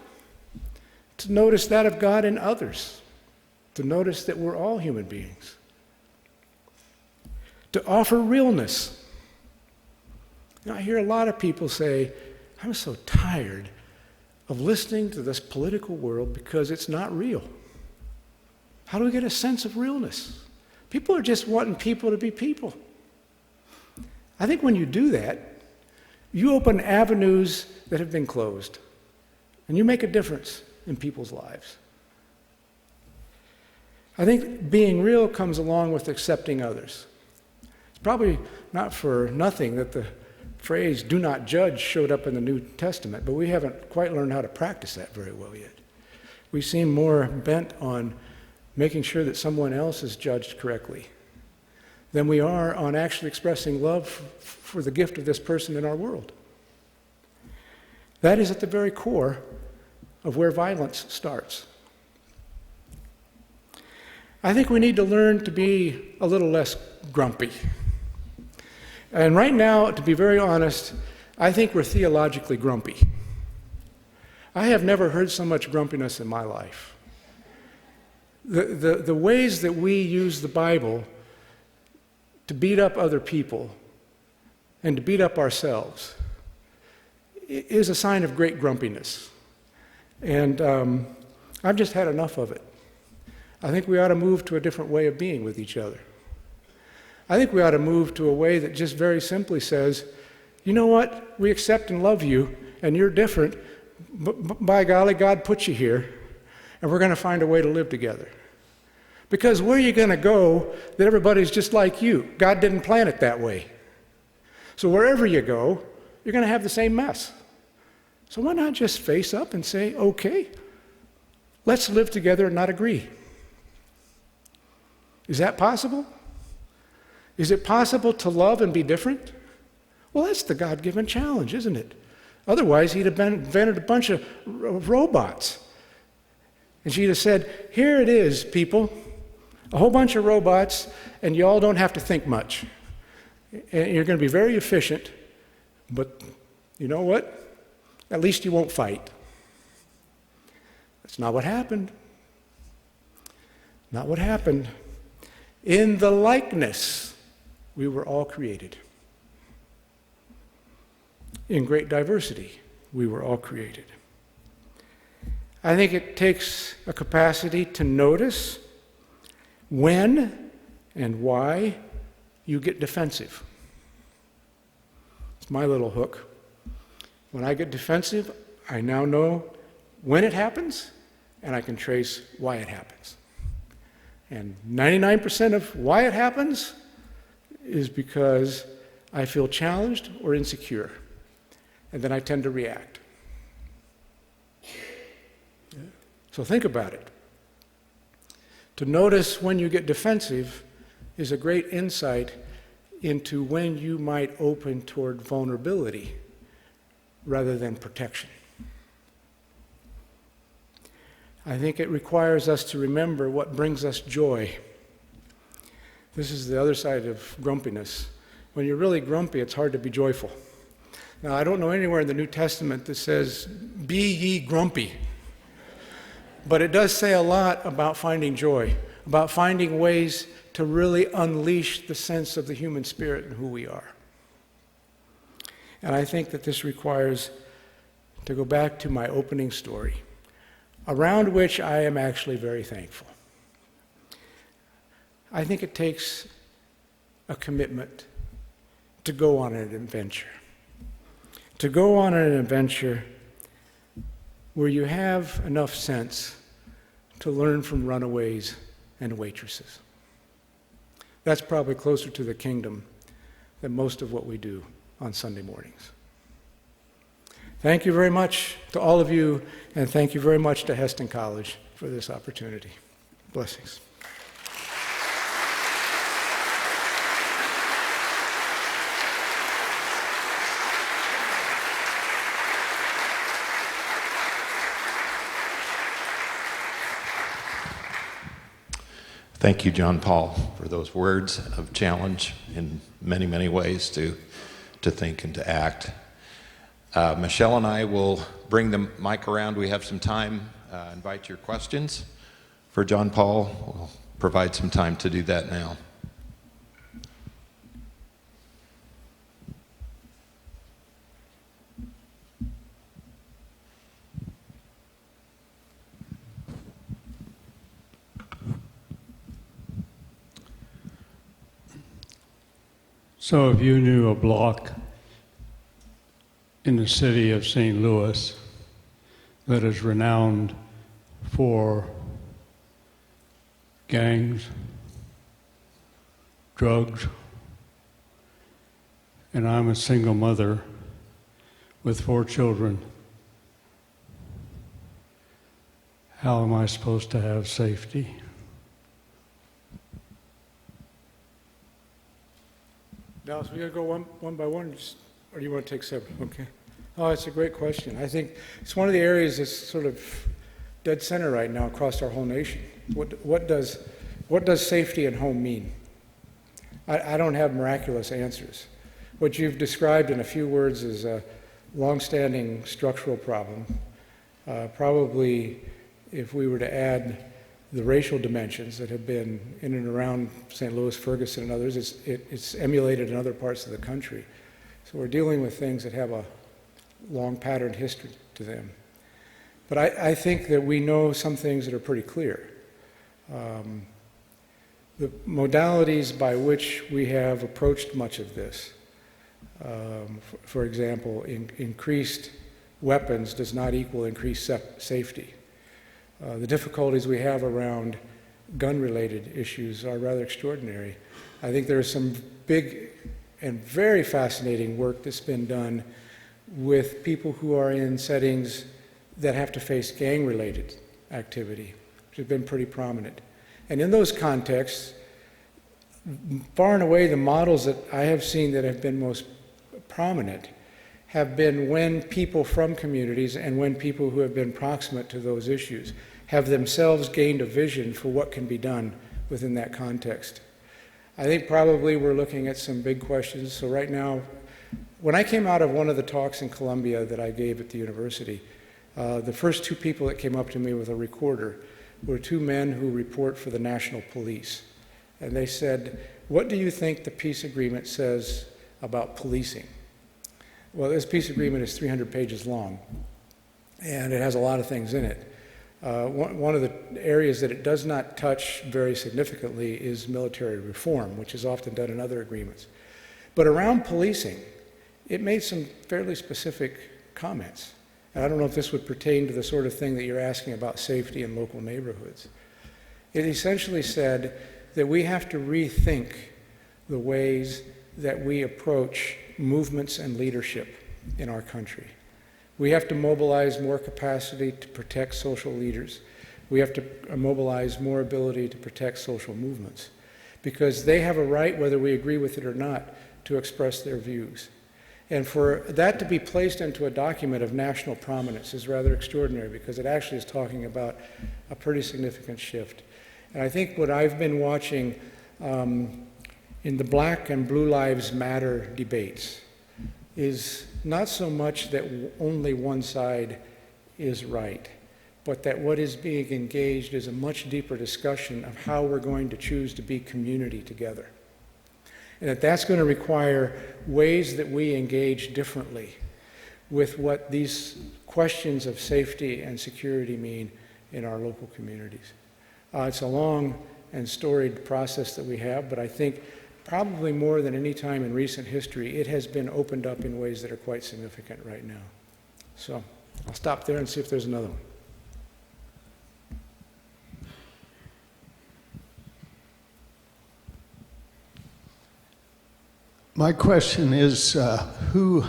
to notice that of God in others, to notice that we're all human beings, to offer realness. I hear a lot of people say, "I'm so tired of listening to this political world because it's not real." How do we get a sense of realness? People are just wanting people to be people. I think when you do that, you open avenues that have been closed, and you make a difference in people's lives. I think being real comes along with accepting others. It's probably not for nothing that the phrase "do not judge" showed up in the New Testament, but we haven't quite learned how to practice that very well yet. We seem more bent on making sure that someone else is judged correctly than we are on actually expressing love for the gift of this person in our world. That is at the very core of where violence starts. I think we need to learn to be a little less grumpy. And right now, to be very honest, I think we're theologically grumpy. I have never heard so much grumpiness in my life. The ways that we use the Bible to beat up other people and to beat up ourselves is a sign of great grumpiness. And I've just had enough of it. I think we ought to move to a different way of being with each other. I think we ought to move to a way that just very simply says, you know what, we accept and love you, and you're different, but by golly, God put you here, and we're going to find a way to live together. Because where are you going to go that everybody's just like you? God didn't plan it that way. So wherever you go, you're going to have the same mess. So why not just face up and say, okay, let's live together and not agree? Is that possible? Is it possible to love and be different? Well, that's the God-given challenge, isn't it? Otherwise, he'd have invented a bunch of robots. And she'd have said, here it is, people, a whole bunch of robots, and you all don't have to think much. And you're going to be very efficient, but you know what? At least you won't fight. That's not what happened. Not what happened. In the likeness, we were all created. In great diversity, we were all created. I think it takes a capacity to notice when and why you get defensive. It's my little hook. When I get defensive, I now know when it happens, and I can trace why it happens. And 99% of why it happens is because I feel challenged or insecure. And then I tend to react. So think about it. To notice when you get defensive is a great insight into when you might open toward vulnerability rather than protection. I think it requires us to remember what brings us joy. This is the other side of grumpiness. When you're really grumpy, it's hard to be joyful. Now, I don't know anywhere in the New Testament that says, be ye grumpy. But it does say a lot about finding joy, about finding ways to really unleash the sense of the human spirit and who we are. And I think that this requires, to go back to my opening story, around which I am actually very thankful. I think it takes a commitment to go on an adventure. To go on an adventure where you have enough sense to learn from runaways and waitresses. That's probably closer to the kingdom than most of what we do on Sunday mornings. Thank you very much to all of you, and thank you very much to Hesston College for this opportunity. Blessings. Thank you, John Paul, for those words of challenge in many, many ways to think and to act. Michelle and I will bring the mic around. We have some time. Invite your questions for John Paul. We'll provide some time to do that now. So if you knew a block in the city of St. Louis that is renowned for gangs, drugs, and I'm a single mother with 4 children, how am I supposed to have safety? Dallas, we got to go one by one, or do you want to take several? Okay. Oh, it's a great question. I think it's one of the areas that's sort of dead center right now across our whole nation. What does what does safety at home mean? I don't have miraculous answers. What you've described in a few words is a long-standing structural problem. Probably, if we were to add the racial dimensions that have been in and around St. Louis, Ferguson, and others, it's emulated in other parts of the country. So we're dealing with things that have a long patterned history to them. But I think that we know some things that are pretty clear. The modalities by which we have approached much of this, for example, increased weapons does not equal increased safety. The difficulties we have around gun-related issues are rather extraordinary. I think there is some big and very fascinating work that's been done with people who are in settings that have to face gang-related activity, which has been pretty prominent. And in those contexts, far and away the models that I have seen that have been most prominent have been when people from communities and when people who have been proximate to those issues have themselves gained a vision for what can be done within that context. I think probably we're looking at some big questions. So right now, when I came out of one of the talks in Columbia that I gave at the university, the first two people that came up to me with a recorder were two men who report for the National Police. And they said, "What do you think the peace agreement says about policing?" Well, this peace agreement is 300 pages long, and it has a lot of things in it. One of the areas that it does not touch very significantly is military reform, which is often done in other agreements. But around policing, it made some fairly specific comments. And I don't know if this would pertain to the sort of thing that you're asking about safety in local neighborhoods. It essentially said that we have to rethink the ways that we approach movements and leadership in our country. We have to mobilize more capacity to protect social leaders. We have to mobilize more ability to protect social movements, because they have a right, whether we agree with it or not, to express their views. And for that to be placed into a document of national prominence is rather extraordinary, because it actually is talking about a pretty significant shift. And I think what I've been watching in the Black and Blue Lives Matter debates is not so much that only one side is right, but that what is being engaged is a much deeper discussion of how we're going to choose to be community together. And that's going to require ways that we engage differently with what these questions of safety and security mean in our local communities. It's a long and storied process that we have, but I think probably more than any time in recent history, it has been opened up in ways that are quite significant right now. So I'll stop there and see if there's another one. My question is, who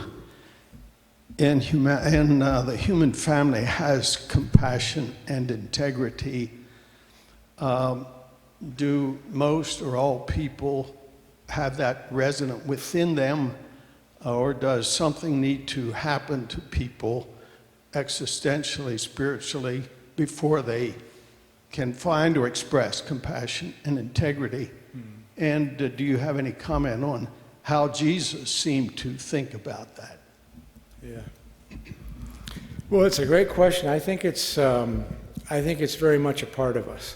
in the human family has compassion and integrity? Do most or all people have that resonant within them, or does something need to happen to people existentially, spiritually, before they can find or express compassion and integrity? And do you have any comment on how Jesus seemed to think about that? Yeah. Well, it's a great question. I think it's very much a part of us.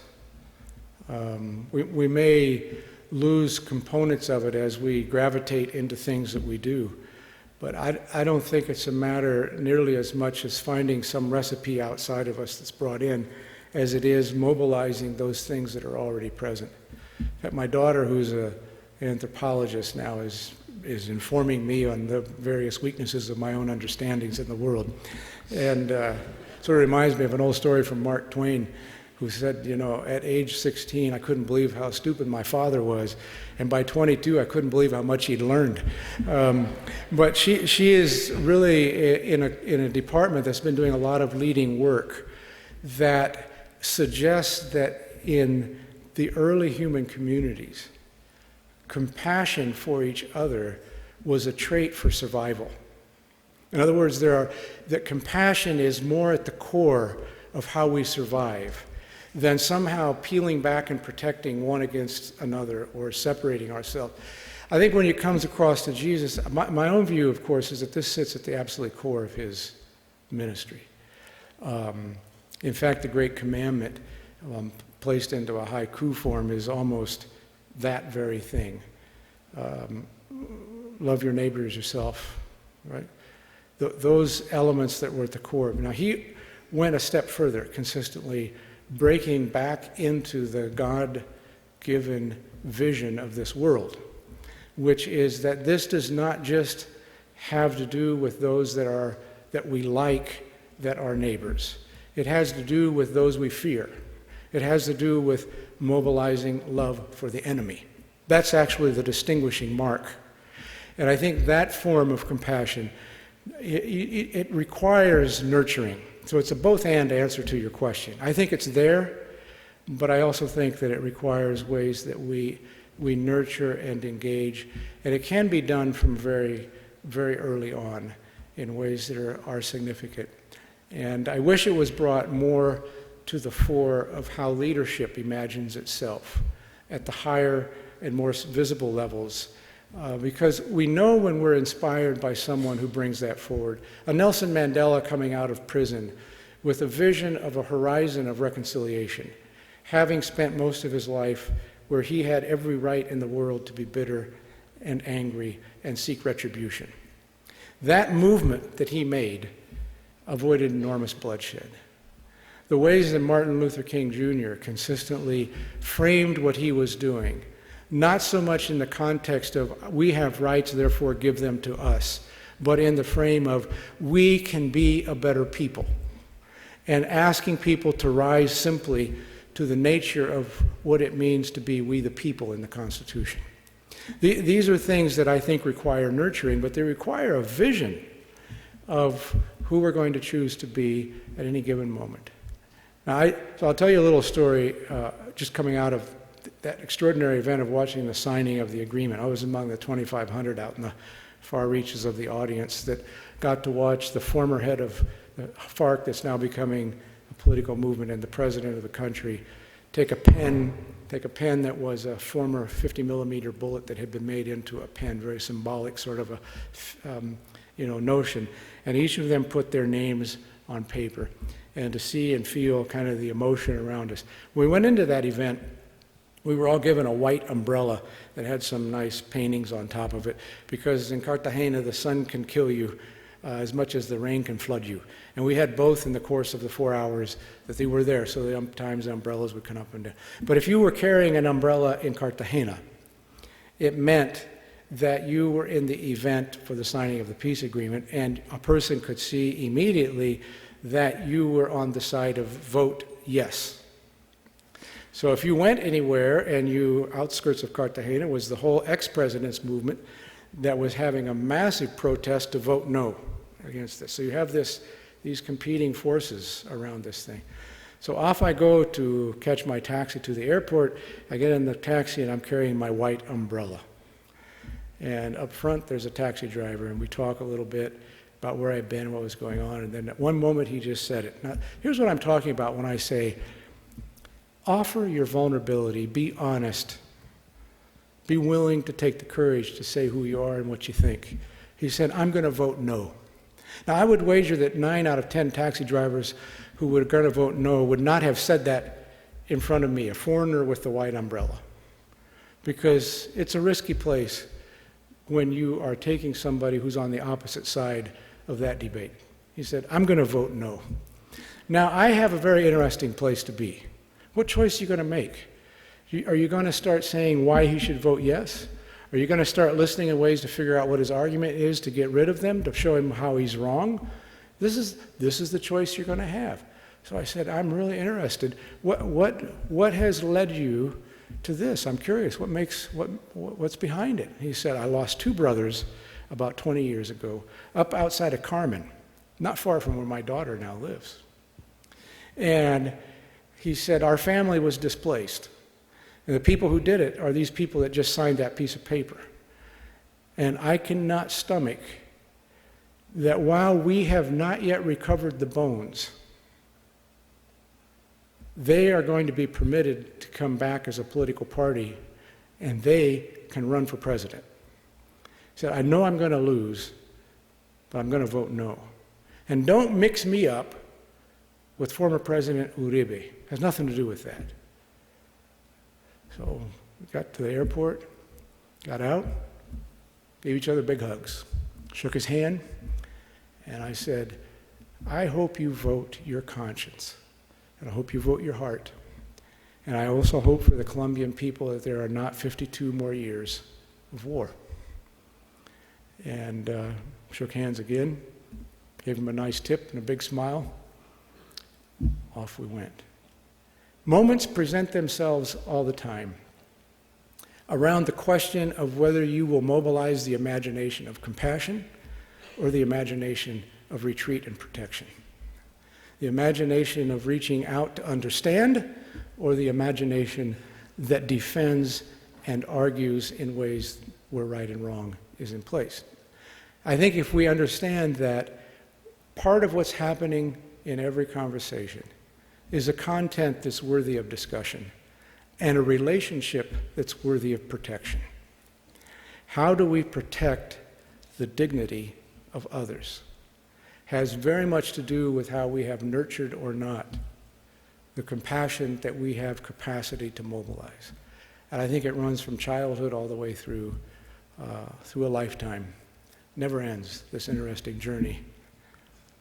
We may lose components of it as we gravitate into things that we do, but I don't think it's a matter nearly as much as finding some recipe outside of us that's brought in as it is mobilizing those things that are already present. In fact, my daughter, who's an anthropologist now, is informing me on the various weaknesses of my own understandings in the world. And sort of reminds me of an old story from Mark Twain, who said, at age 16, I couldn't believe how stupid my father was. And by 22, I couldn't believe how much he'd learned. But she is really in a department that's been doing a lot of leading work that suggests that in the early human communities, compassion for each other was a trait for survival. In other words, that compassion is more at the core of how we survive than somehow peeling back and protecting one against another or separating ourselves. I think when it comes across to Jesus, my own view, of course, is that this sits at the absolute core of his ministry. In fact, the Great Commandment, placed into a haiku form, is almost that very thing. Love your neighbor as yourself, right? Those elements that were at the core. Now, he went a step further, consistently breaking back into the God-given vision of this world, which is that this does not just have to do with those that we like, that are neighbors. It has to do with those we fear. It has to do with mobilizing love for the enemy. That's actually the distinguishing mark. And I think that form of compassion, it requires nurturing. So it's a both-and answer to your question. I think it's there, but I also think that it requires ways that we nurture and engage. And it can be done from very, very early on in ways that are significant. And I wish it was brought more to the fore of how leadership imagines itself at the higher and more visible levels. Because we know when we're inspired by someone who brings that forward. A Nelson Mandela coming out of prison with a vision of a horizon of reconciliation, having spent most of his life where he had every right in the world to be bitter and angry and seek retribution. That movement that he made avoided enormous bloodshed. The ways that Martin Luther King Jr. consistently framed what he was doing, not so much in the context of we have rights, therefore give them to us, but in the frame of we can be a better people, and asking people to rise simply to the nature of what it means to be we the people in the Constitution. These are things that I think require nurturing, but they require a vision of who we're going to choose to be at any given moment. Now, so I'll tell you a little story just coming out of that extraordinary event of watching the signing of the agreement. I was among the 2,500 out in the far reaches of the audience that got to watch the former head of the FARC, that's now becoming a political movement, and the president of the country take a pen that was a former 50 millimeter bullet that had been made into a pen, very symbolic sort of a notion, and each of them put their names on paper, and to see and feel kind of the emotion around us. When we went into that event, we were all given a white umbrella that had some nice paintings on top of it, because in Cartagena the sun can kill you as much as the rain can flood you. And we had both in the course of the 4 hours that they were there, so sometimes the umbrellas would come up and down. But if you were carrying an umbrella in Cartagena, it meant that you were in the event for the signing of the peace agreement, and a person could see immediately that you were on the side of vote yes. So if you went anywhere and outskirts of Cartagena was the whole ex-president's movement that was having a massive protest to vote no against this. So you have these competing forces around this thing. So off I go to catch my taxi to the airport. I get in the taxi and I'm carrying my white umbrella. And up front there's a taxi driver, and we talk a little bit about where I've been, what was going on, and then at one moment he just said it. Now, here's what I'm talking about when I say, offer your vulnerability, be honest, be willing to take the courage to say who you are and what you think. He said, I'm going to vote no. Now, I would wager that 9 out of 10 taxi drivers who were going to vote no would not have said that in front of me, a foreigner with the white umbrella, because it's a risky place when you are taking somebody who's on the opposite side of that debate. He said, I'm going to vote no. Now, I have a very interesting place to be. What choice are you going to make? Are you going to start saying why he should vote yes? Are you going to start listening in ways to figure out what his argument is to get rid of them, to show him how he's wrong? This is the choice you're going to have. So I said, I'm really interested. What has led you to this? I'm curious. What's behind it? He said, I lost 2 brothers about 20 years ago, up outside of Carmen, not far from where my daughter now lives. And he said, our family was displaced. And the people who did it are these people that just signed that piece of paper. And I cannot stomach that while we have not yet recovered the bones, they are going to be permitted to come back as a political party, and they can run for president. He said, I know I'm going to lose, but I'm going to vote no. And don't mix me up with former President Uribe. It has nothing to do with that. So we got to the airport, got out, gave each other big hugs, shook his hand, and I said, I hope you vote your conscience, and I hope you vote your heart. And I also hope for the Colombian people that there are not 52 more years of war. And shook hands again, gave him a nice tip and a big smile. Off we went. Moments present themselves all the time around the question of whether you will mobilize the imagination of compassion or the imagination of retreat and protection. The imagination of reaching out to understand, or the imagination that defends and argues in ways where right and wrong is in place. I think if we understand that part of what's happening in every conversation is a content that's worthy of discussion and a relationship that's worthy of protection. How do we protect the dignity of others? Has very much to do with how we have nurtured or not the compassion that we have capacity to mobilize. And I think it runs from childhood all the way through a lifetime. Never ends, this interesting journey.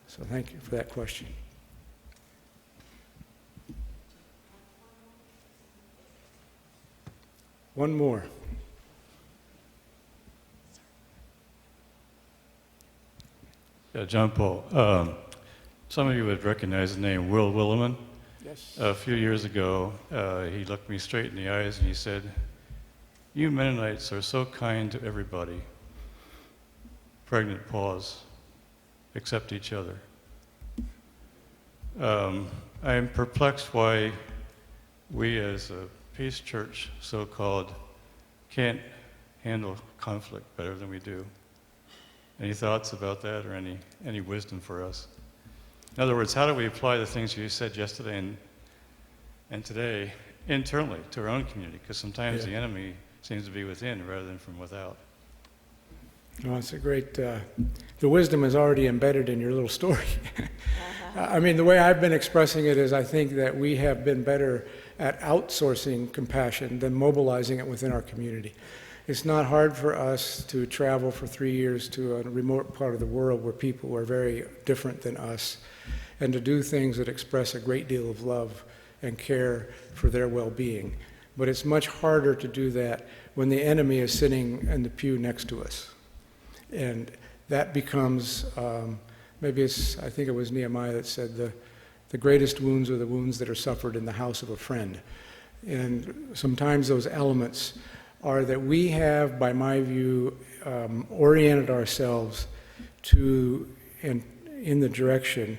So thank you for that question. One more. Yeah, John Paul. Some of you would recognize the name Will Willimon. Yes. A few years ago, he looked me straight in the eyes and he said, "You Mennonites are so kind to everybody." Pregnant pause, except each other. I am perplexed why we as a peace church, so-called, can't handle conflict better than we do. Any thoughts about that, or any wisdom for us? In other words, how do we apply the things you said yesterday and today internally to our own community? Because sometimes the enemy seems to be within rather than from without. Well, it's a great, the wisdom is already embedded in your little story. I mean, the way I've been expressing it is I think that we have been better at outsourcing compassion than mobilizing it within our community. It's not hard for us to travel for 3 years to a remote part of the world where people are very different than us, and to do things that express a great deal of love and care for their well-being. But it's much harder to do that when the enemy is sitting in the pew next to us. And that becomes, I think it was Nehemiah that said, the greatest wounds are the wounds that are suffered in the house of a friend. And sometimes those elements are that we have, by my view, oriented ourselves to, in the direction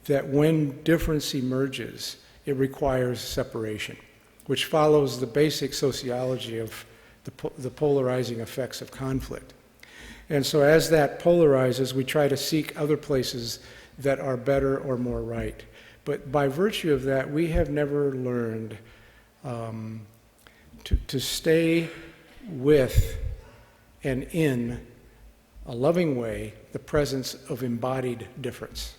that when difference emerges, it requires separation, which follows the basic sociology of the polarizing effects of conflict. And so as that polarizes, we try to seek other places that are better or more right. But by virtue of that, we have never learned to stay with and in a loving way the presence of embodied difference.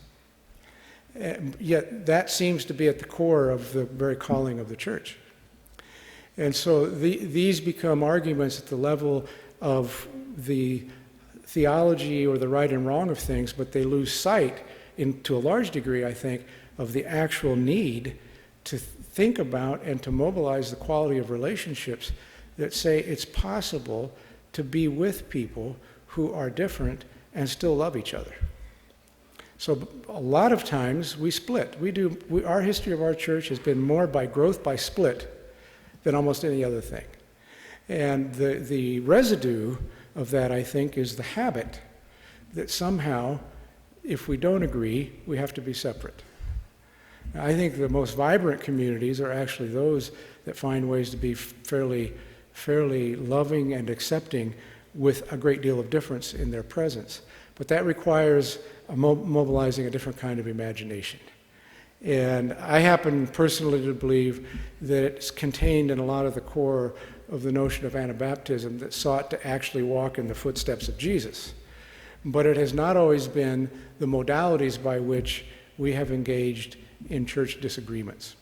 Yet that seems to be at the core of the very calling of the church. And so these become arguments at the level of the theology or the right and wrong of things, but they lose sight, to a large degree, I think, of the actual need to think about and to mobilize the quality of relationships that say it's possible to be with people who are different and still love each other. So a lot of times we split. Our history of our church has been more by growth by split than almost any other thing. And the residue of that, I think, is the habit that somehow, if we don't agree, we have to be separate. Now, I think the most vibrant communities are actually those that find ways to be fairly loving and accepting with a great deal of difference in their presence. But that requires mobilizing a different kind of imagination. And I happen personally to believe that it's contained in a lot of the core of the notion of Anabaptism that sought to actually walk in the footsteps of Jesus. But it has not always been the modalities by which we have engaged in church disagreements.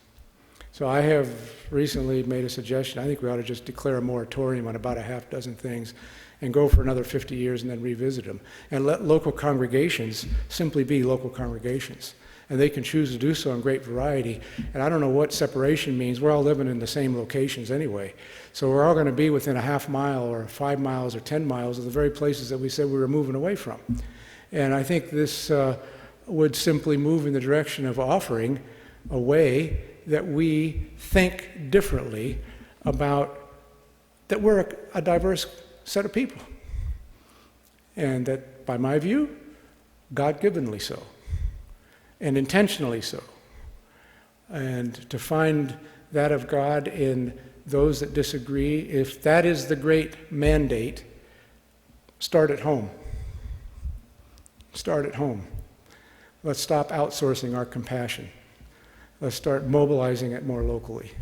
So I have recently made a suggestion. I think we ought to just declare a moratorium on about a half dozen things and go for another 50 years and then revisit them. And let local congregations simply be local congregations. And they can choose to do so in great variety. And I don't know what separation means. We're all living in the same locations anyway. So we're all going to be within a half mile or 5 miles or 10 miles of the very places that we said we were moving away from. And I think this would simply move in the direction of offering a way that we think differently about that we're a diverse set of people. And that, by my view, God-givenly so. And intentionally so. And to find that of God in those that disagree, if that is the great mandate, start at home. Start at home. Let's stop outsourcing our compassion. Let's start mobilizing it more locally.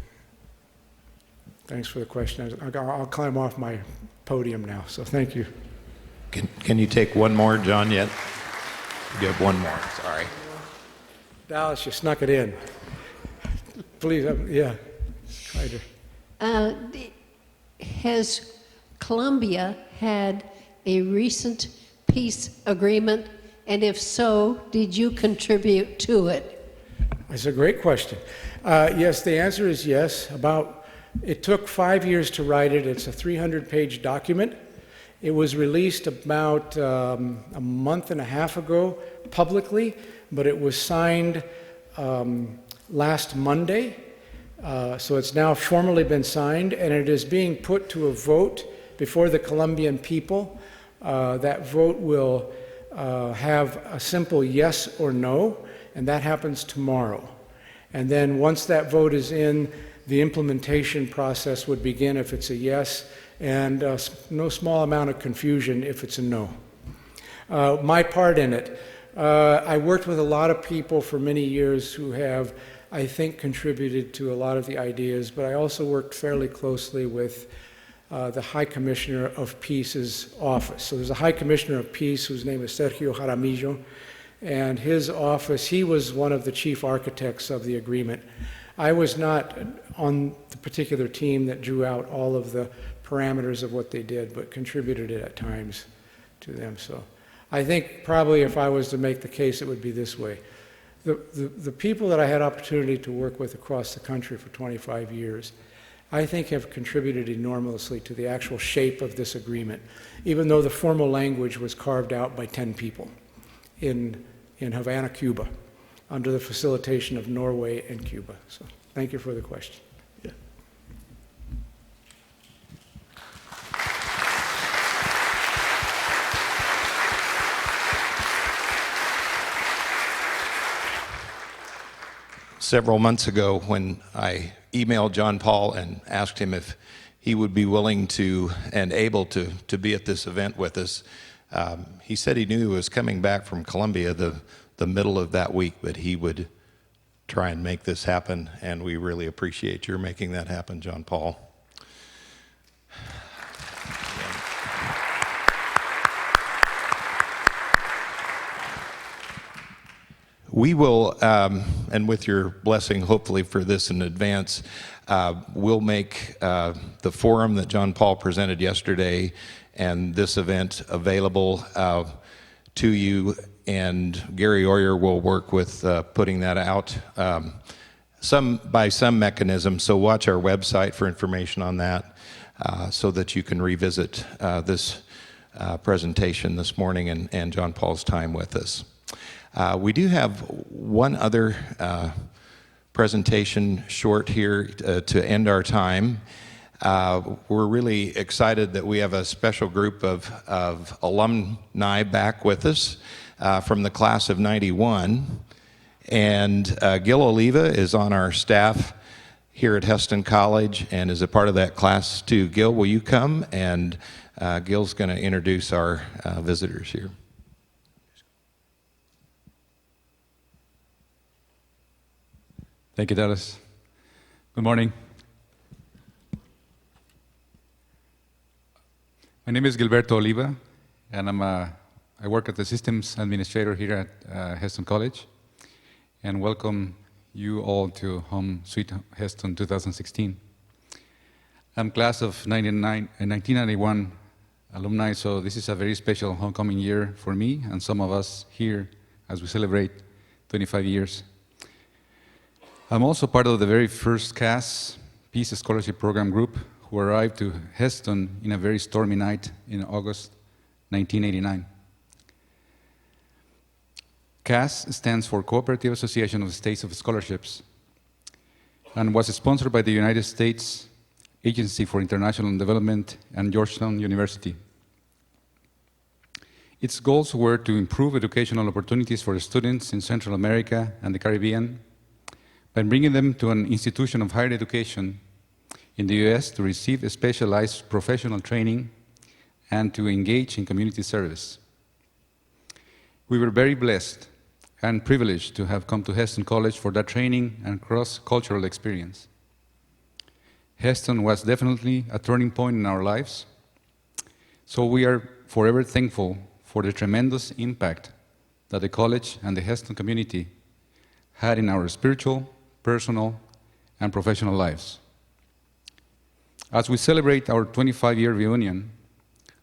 Thanks for the question. I'll climb off my podium now, so thank you. Can you take one more, John, yet? You have one more, sorry. Dallas, you snuck it in. Please, yeah, try to. Has Colombia had a recent peace agreement? And if so, did you contribute to it? That's a great question. Yes, the answer is yes. It took 5 years to write it. It's a 300-page document. It was released about a month and a half ago publicly, but it was signed last Monday. So it's now formally been signed, and it is being put to a vote before the Colombian people. That vote will have a simple yes or no, and that happens tomorrow. And then once that vote is in, the implementation process would begin if it's a yes, and no small amount of confusion if it's a no. My part in it. I worked with a lot of people for many years who have, I think, contributed to a lot of the ideas, but I also worked fairly closely with the High Commissioner of Peace's office. So there's a High Commissioner of Peace whose name is Sergio Jaramillo, and his office, he was one of the chief architects of the agreement. I was not on the particular team that drew out all of the parameters of what they did, but contributed it at times to them. So I think probably if I was to make the case, it would be this way. The people that I had opportunity to work with across the country for 25 years, I think have contributed enormously to the actual shape of this agreement, even though the formal language was carved out by 10 people in Havana, Cuba, under the facilitation of Norway and Cuba. So thank you for the question. Yeah. Several months ago, when I emailed John Paul and asked him if he would be willing to and able to be at this event with us, he said he knew he was coming back from Colombia the middle of that week, but he would try and make this happen, and we really appreciate your making that happen, John Paul. We will, and with your blessing, hopefully for this in advance, we'll make the forum that John Paul presented yesterday and this event available to you, and Gary Oyer will work with putting that out by some mechanism. So watch our website for information on that, so that you can revisit this presentation this morning and John Paul's time with us. We do have one other presentation short here to end our time. We're really excited that we have a special group of alumni back with us from the class of '91. And Gil Oliva is on our staff here at Hesston College and is a part of that class too. Gil, will you come? And Gil's going to introduce our visitors here. Thank you, Dallas. Good morning. My name is Gilberto Oliva, and I work as the systems administrator here at Hesston College, and welcome you all to Home Sweet Hesston 2016. I'm class of 1991 alumni, so this is a very special homecoming year for me and some of us here as we celebrate 25 years. I'm also part of the very first CAS Peace Scholarship Program group who arrived to Hesston in a very stormy night in August 1989. CAS stands for Cooperative Association of States of Scholarships and was sponsored by the United States Agency for International Development and Georgetown University. Its goals were to improve educational opportunities for students in Central America and the Caribbean by bringing them to an institution of higher education in the US to receive specialized professional training and to engage in community service. We were very blessed and privileged to have come to Hesston College for that training and cross-cultural experience. Hesston was definitely a turning point in our lives, so we are forever thankful for the tremendous impact that the college and the Hesston community had in our spiritual, personal, and professional lives. As we celebrate our 25-year reunion,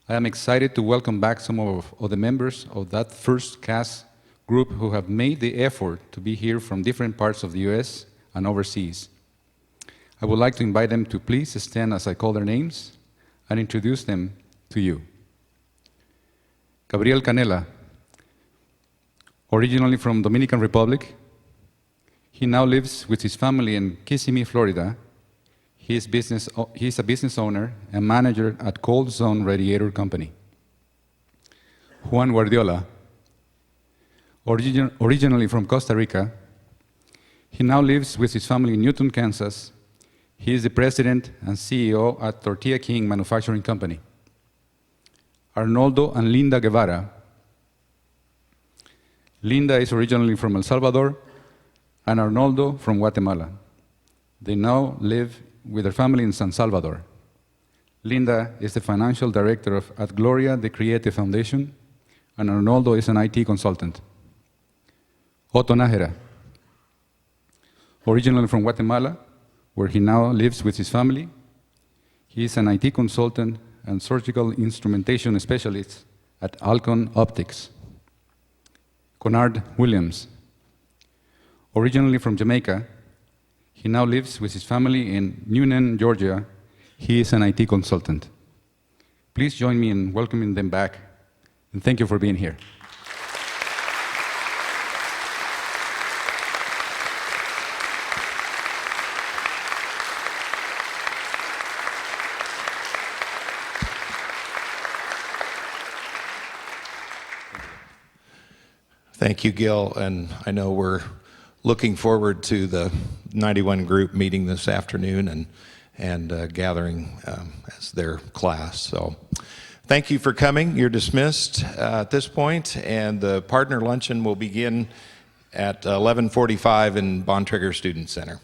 I am excited to welcome back some of the members of that first CAS group who have made the effort to be here from different parts of the US and overseas. I would like to invite them to please stand as I call their names and introduce them to you. Gabriel Canela, originally from Dominican Republic, he now lives with his family in Kissimmee, Florida. He is a business owner and manager at Cold Zone Radiator Company. Juan Guardiola, originally from Costa Rica, he now lives with his family in Newton, Kansas. He is the president and CEO at Tortilla King Manufacturing Company. Arnoldo and Linda Guevara. Linda is originally from El Salvador, and Arnoldo from Guatemala. They now live with their family in San Salvador. Linda is the financial director at Gloria de Creative Foundation, and Arnoldo is an IT consultant. Otto Nájera, originally from Guatemala, where he now lives with his family. He is an IT consultant and surgical instrumentation specialist at Alcon Optics. Conard Williams, originally from Jamaica, he now lives with his family in Newnan, Georgia. He is an IT consultant. Please join me in welcoming them back, and thank you for being here. Thank you, Gil, and I know we're looking forward to the 91 group meeting this afternoon and gathering as their class. So thank you for coming. You're dismissed at this point, and the partner luncheon will begin at 11:45 in Bontrager Student Center.